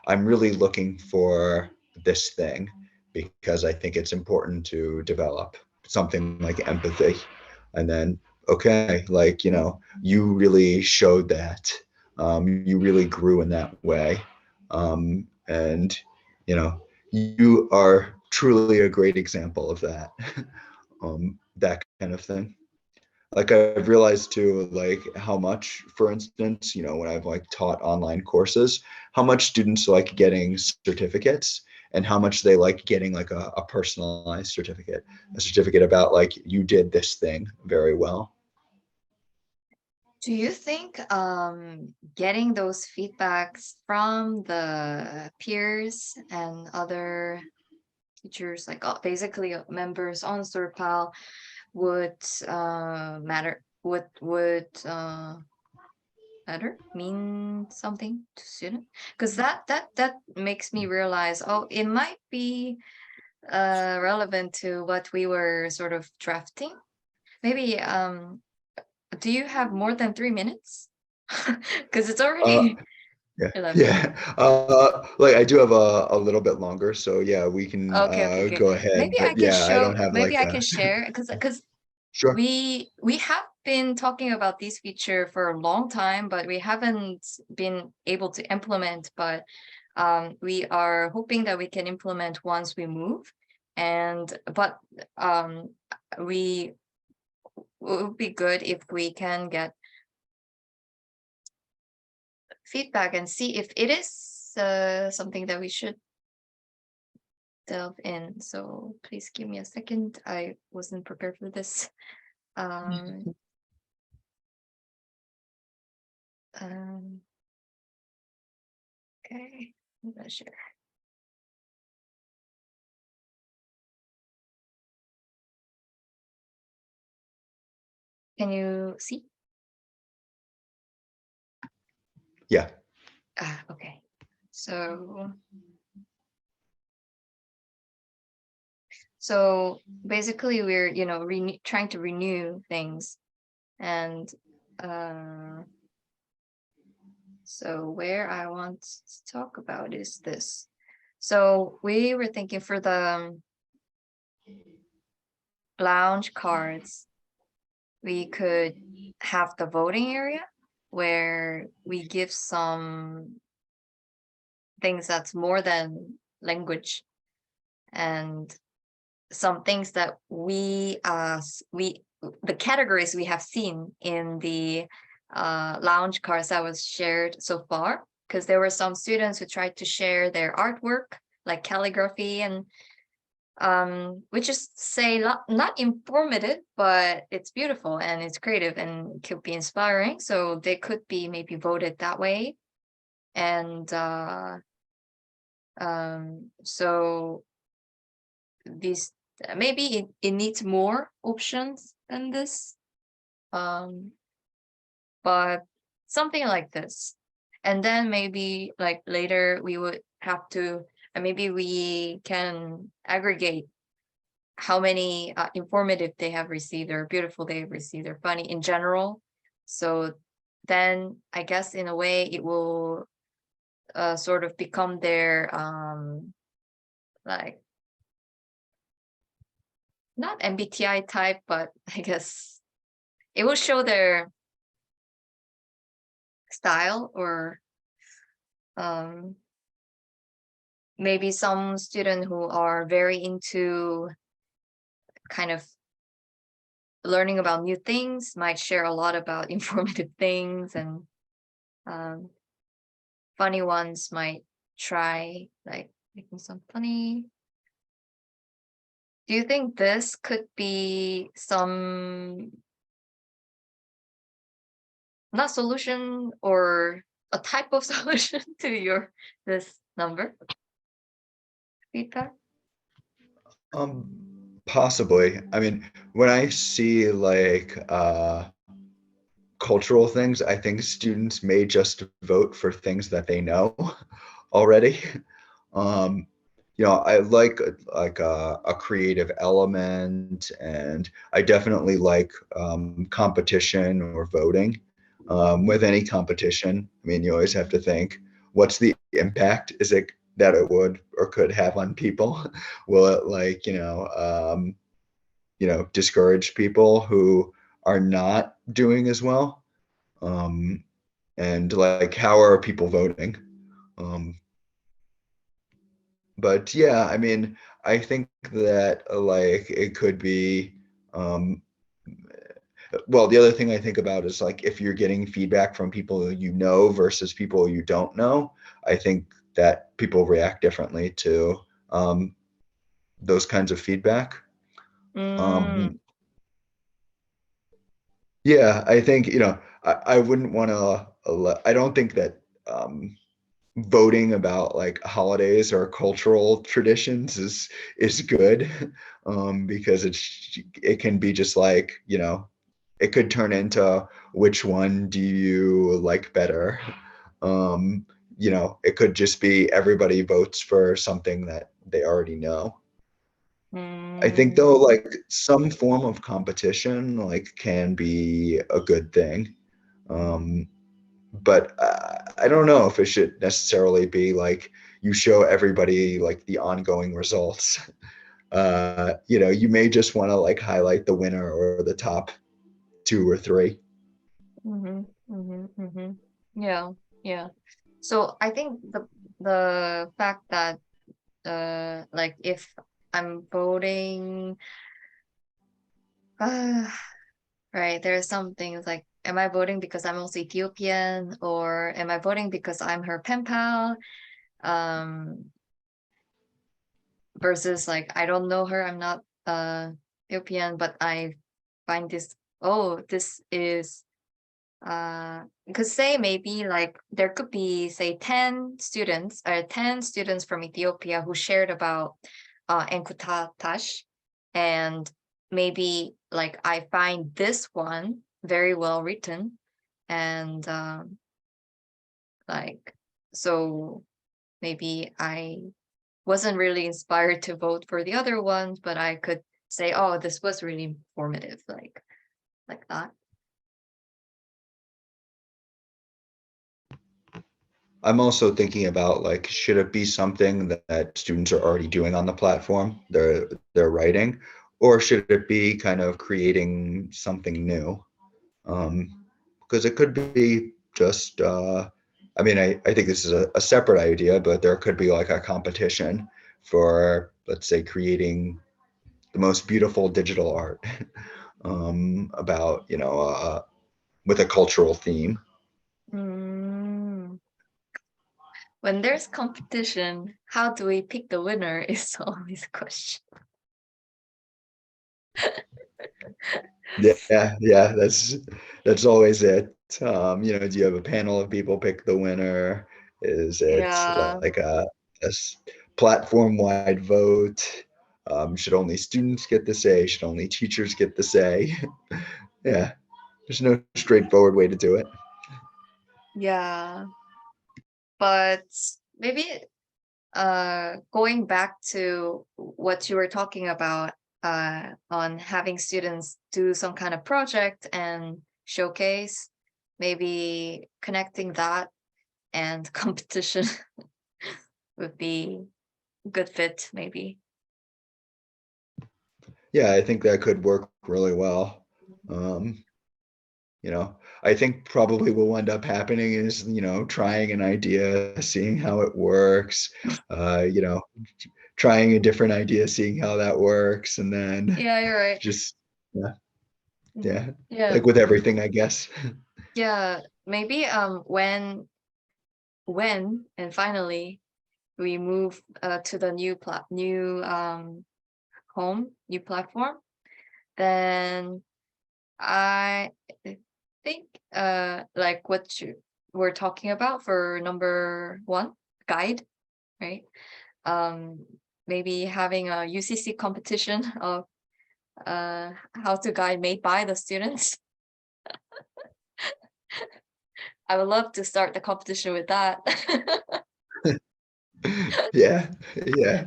I'm really looking for this thing because I think it's important to develop something like empathy. And then, okay, like, you really showed that. You really grew in that way. And, you are truly a great example of that. That kind of thing. Like I've realized too, like how much, for instance, when I've like taught online courses, how much students like getting certificates and how much they like getting like a personalized certificate, a certificate about like you did this thing very well. Do you think getting those feedbacks from the peers and other teachers, like basically members on Storypal, would matter? Would mean something to student? Because that makes me realize, oh, it might be relevant to what we were sort of drafting. Maybe do you have more than 3 minutes? Because it's Uh, already yeah, 11. yeah. Like I do have a little bit longer, so yeah, we can Okay, okay, okay. go ahead. Maybe I But can yeah, I don't show, have maybe like I a can share, because sure. we have been talking about this feature for a long time, but we haven't been able to implement. But we are hoping that we can implement once we move. But we it would be good if we can get feedback and see if it is something that we should delve in. So please give me a second. I wasn't prepared for this. Um, um, okay, I'm gonna share. Can you see? Yeah. Okay. So basically we're, trying to renew things. And so where I want to talk about is this. So we were thinking for the lounge cards, we could have the voting area where we give some things that's more than language, and some things that the categories we have seen in the lounge cards that was shared so far, because there were some students who tried to share their artwork like calligraphy, and which is say not informative, but it's beautiful and it's creative and could be inspiring, so they could be maybe voted that way. And so these, maybe it needs more options than this, but something like this. And then maybe like later we would have to, maybe we can aggregate how many informative they have received, or beautiful they have received, or funny in general. So then I guess in a way it will sort of become their like, not MBTI type, but I guess it will show their style, or maybe some student who are very into kind of learning about new things might share a lot about informative things, and funny ones might try like making some funny. Do you think this could be some, not solution, or a type of solution to your this number feedback? Possibly. I mean, when I see like cultural things, I think students may just vote for things that they know already. Um, I like a creative element, and I definitely like competition or voting. With any competition, I mean, you always have to think, what's the impact? Is it that it would or could have on people? Will it discourage people who are not doing as well? And like, how are people voting? Um, but yeah, I mean, I think that like it could be, well, the other thing I think about is like if you're getting feedback from people you know versus people you don't know, I think that people react differently to those kinds of feedback. Mm, Um, yeah, I think, I wouldn't want to, I don't think that voting about like holidays or cultural traditions is good, because it can be just like, it could turn into which one do you like better. um it could just be everybody votes for something that they already know. I think mm, though, like some form of competition like can be a good thing. um but I don't know if it should necessarily be like you show everybody like the ongoing results. You may just want to like highlight the winner or the top two or three. yeah, yeah. So I think the fact that like if I'm voting, right, there are some things like, am I voting because I'm also Ethiopian, or am I voting because I'm her pen pal? Um, versus like, I don't know her, I'm not Ethiopian, but I find this, oh, this is because say maybe like there could be say 10 students, or 10 students from Ethiopia who shared about Enkutatash, and maybe like I find this one very well written, and like, so maybe I wasn't really inspired to vote for the other ones, but I could say, oh, this was really informative, like that. I'm also thinking about like, should it be something that students are already doing on the platform, they're writing, or should it be kind of creating something new? Because it could be just, I mean, I think this is a separate idea, but there could be like a competition for, let's say, creating the most beautiful digital art about, with a cultural theme. Mm. When there's competition, how do we pick the winner is always a question. Yeah, that's always it. Do you have a panel of people pick the winner? Is it Yeah, like a platform-wide vote? Should only students get the say? Should only teachers get the say? Yeah, there's no straightforward way to do it. yeah. But maybe going back to what you were talking about on having students do some kind of project and showcase, maybe connecting that and competition would be a good fit, maybe. Yeah, I think that could work really well. Um, I think probably what will end up happening is, trying an idea, seeing how it works, uh, you know, trying a different idea, seeing how that works, and then Yeah, you're right. just, yeah, Mhm. yeah, Yeah, like with everything, I guess. yeah. Maybe when and finally we move to the new home, new platform, then I think like what you were talking about for number one, guide, right? Um Maybe having a UCC competition of how to guide made by the students. I would love to start the competition with that. Yeah, yeah,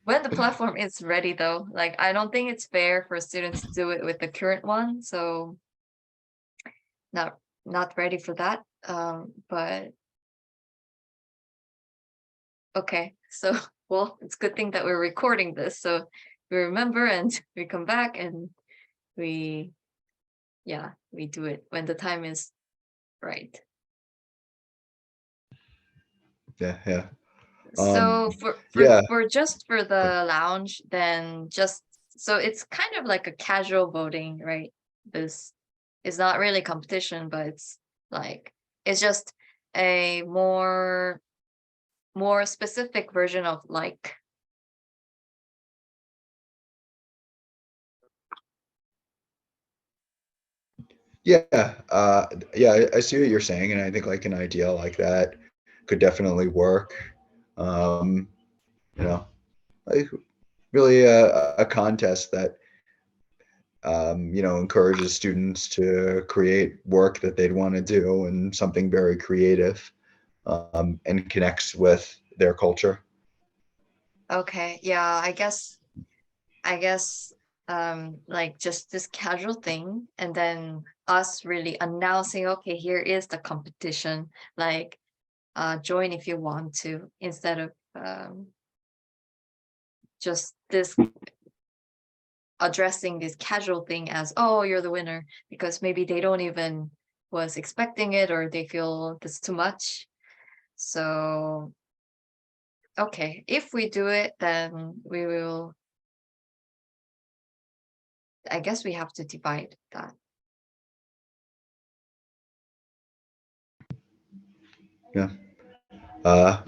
When the platform is ready though, like I don't think it's fair for students to do it with the current one, so not ready for that. But okay, so well, it's a good thing that we're recording this, so we remember and we come back and we, yeah, we do it when the time is right. yeah. So Yeah, for just for the lounge, then just so it's kind of like a casual voting, right? This is not really competition, but it's like it's just a more specific version of like. yeah, I see what you're saying, and I think like an idea like that could definitely work. Um, you know, like really a contest that encourages students to create work that they'd want to do and something very creative, and connects with their culture. Okay, yeah, I guess like just this casual thing and then us really announcing, okay, here is the competition, like join if you want to, instead of just this addressing this casual thing as, oh, you're the winner, because maybe they don't even was expecting it or they feel this too much. So okay, if we do it, then we will, I guess we have to divide that. Yeah. Uh,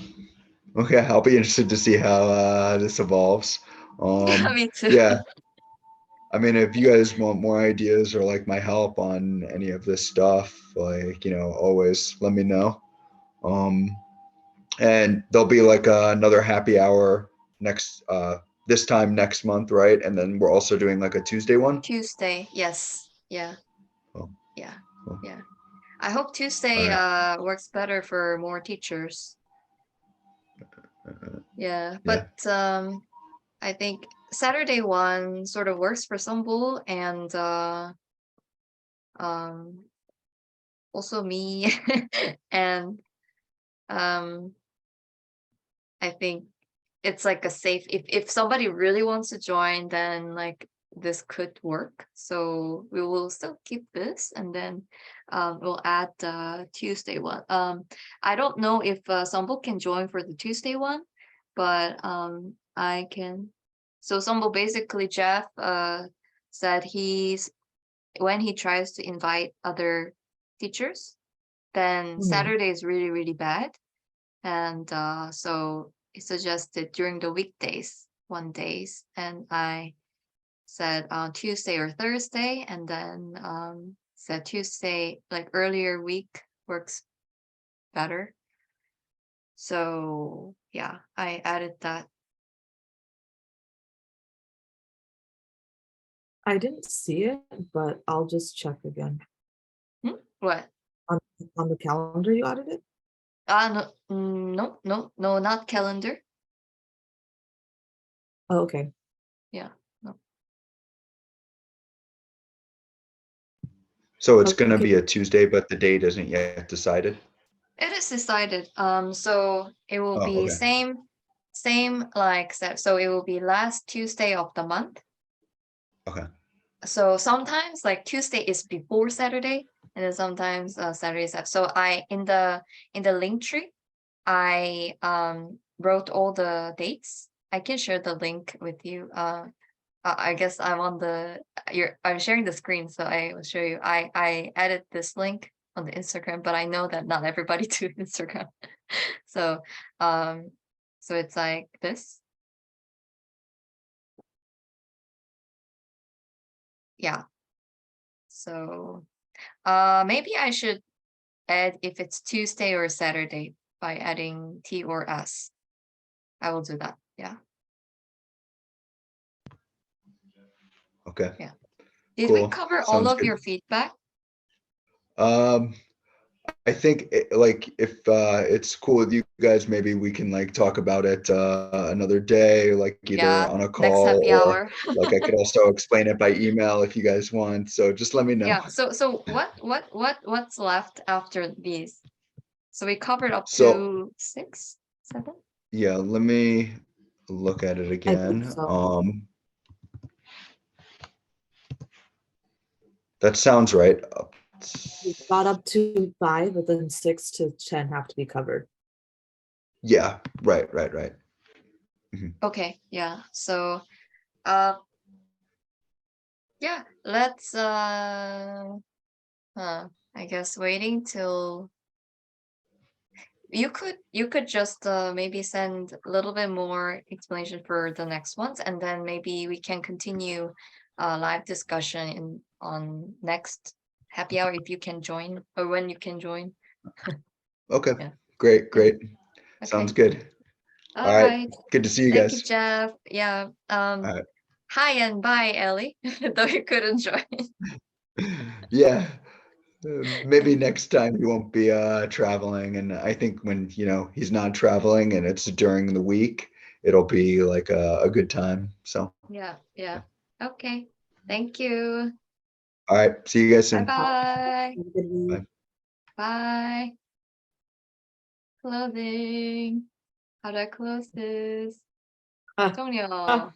okay, I'll be interested to see how this evolves. Yeah, me too. Yeah, I mean, if you guys want more ideas or like my help on any of this stuff, like, always let me know. Um, and there'll be like another happy hour next this time next month, right? And then we're also doing like a Tuesday one. Tuesday, yes, yeah. Oh. Yeah, Cool. yeah. I hope Tuesday works better for more teachers. Yeah, Yeah. but I think Saturday one sort of works for Sumble and um also me and um I think it's like a safe if somebody really wants to join, then like this could work. So we will still keep this and then we'll add the Tuesday one. I don't know if Sumble can join for the Tuesday one, but I can. So Sumble basically Jeff said he's when he tries to invite other teachers, then Mhm. Saturday is really, really bad. And so he suggested during the weekdays, one days, and I said Tuesday or Thursday, and then said Tuesday, like earlier week works better. So yeah, I added that. I didn't see it, but I'll just check again. What? On on the calendar you added it? No, no, not calendar. Oh, okay. Yeah, no. So it's gonna Okay. be a Tuesday, but the date isn't yet decided? It is decided. So it will Oh, be okay. same like that. So it will be last Tuesday of the month. Okay. So sometimes like Tuesday is before Saturday, and then sometimes Saturday is after. So I in the link tree, I wrote all the dates. I can share the link with you. I guess I'm on the I'm sharing the screen, so I will show you. I added this link on the Instagram, but I know that not everybody do Instagram. So um so it's like this. Yeah. So maybe I should add if it's Tuesday or Saturday by adding T or S. I will do that. Yeah. Okay. Yeah. Did we Cool. cover all Sounds of good. your feedback? Um, I think like if it's cool with you guys, maybe we can like talk about it another day, like either Yeah. on a Next call happy or hour. like I could also explain it by email if you guys want. So just let me know. Yeah. So what's left after these? So we covered up So to 6, 7? yeah, let me look at it I think again. so. That sounds right. We got up to 5, but then 6 to 10 have to be covered. Yeah, right. Mhm. Okay. Yeah. So uh yeah, let's I guess waiting till you could just maybe send a little bit more explanation for the next ones, and then maybe we can continue live discussion in on next happy hour if you can join or when you can join. Okay, Yeah, yeah. great. Sounds Okay. good. All All right, right. good to see you Thank you, guys. Jeff. Yeah. All right. Hi and bye, Ellie. Though you couldn't join. Yeah, maybe next time he won't be traveling, and I think when he's not traveling and it's during the week, it'll be like a good time. So Yeah, yeah. yeah. Okay. Thank you. All right, see you guys Bye soon. bye. Have a good week. Bye. Bye. Clothing. How do I close this? Ah. Tonyo.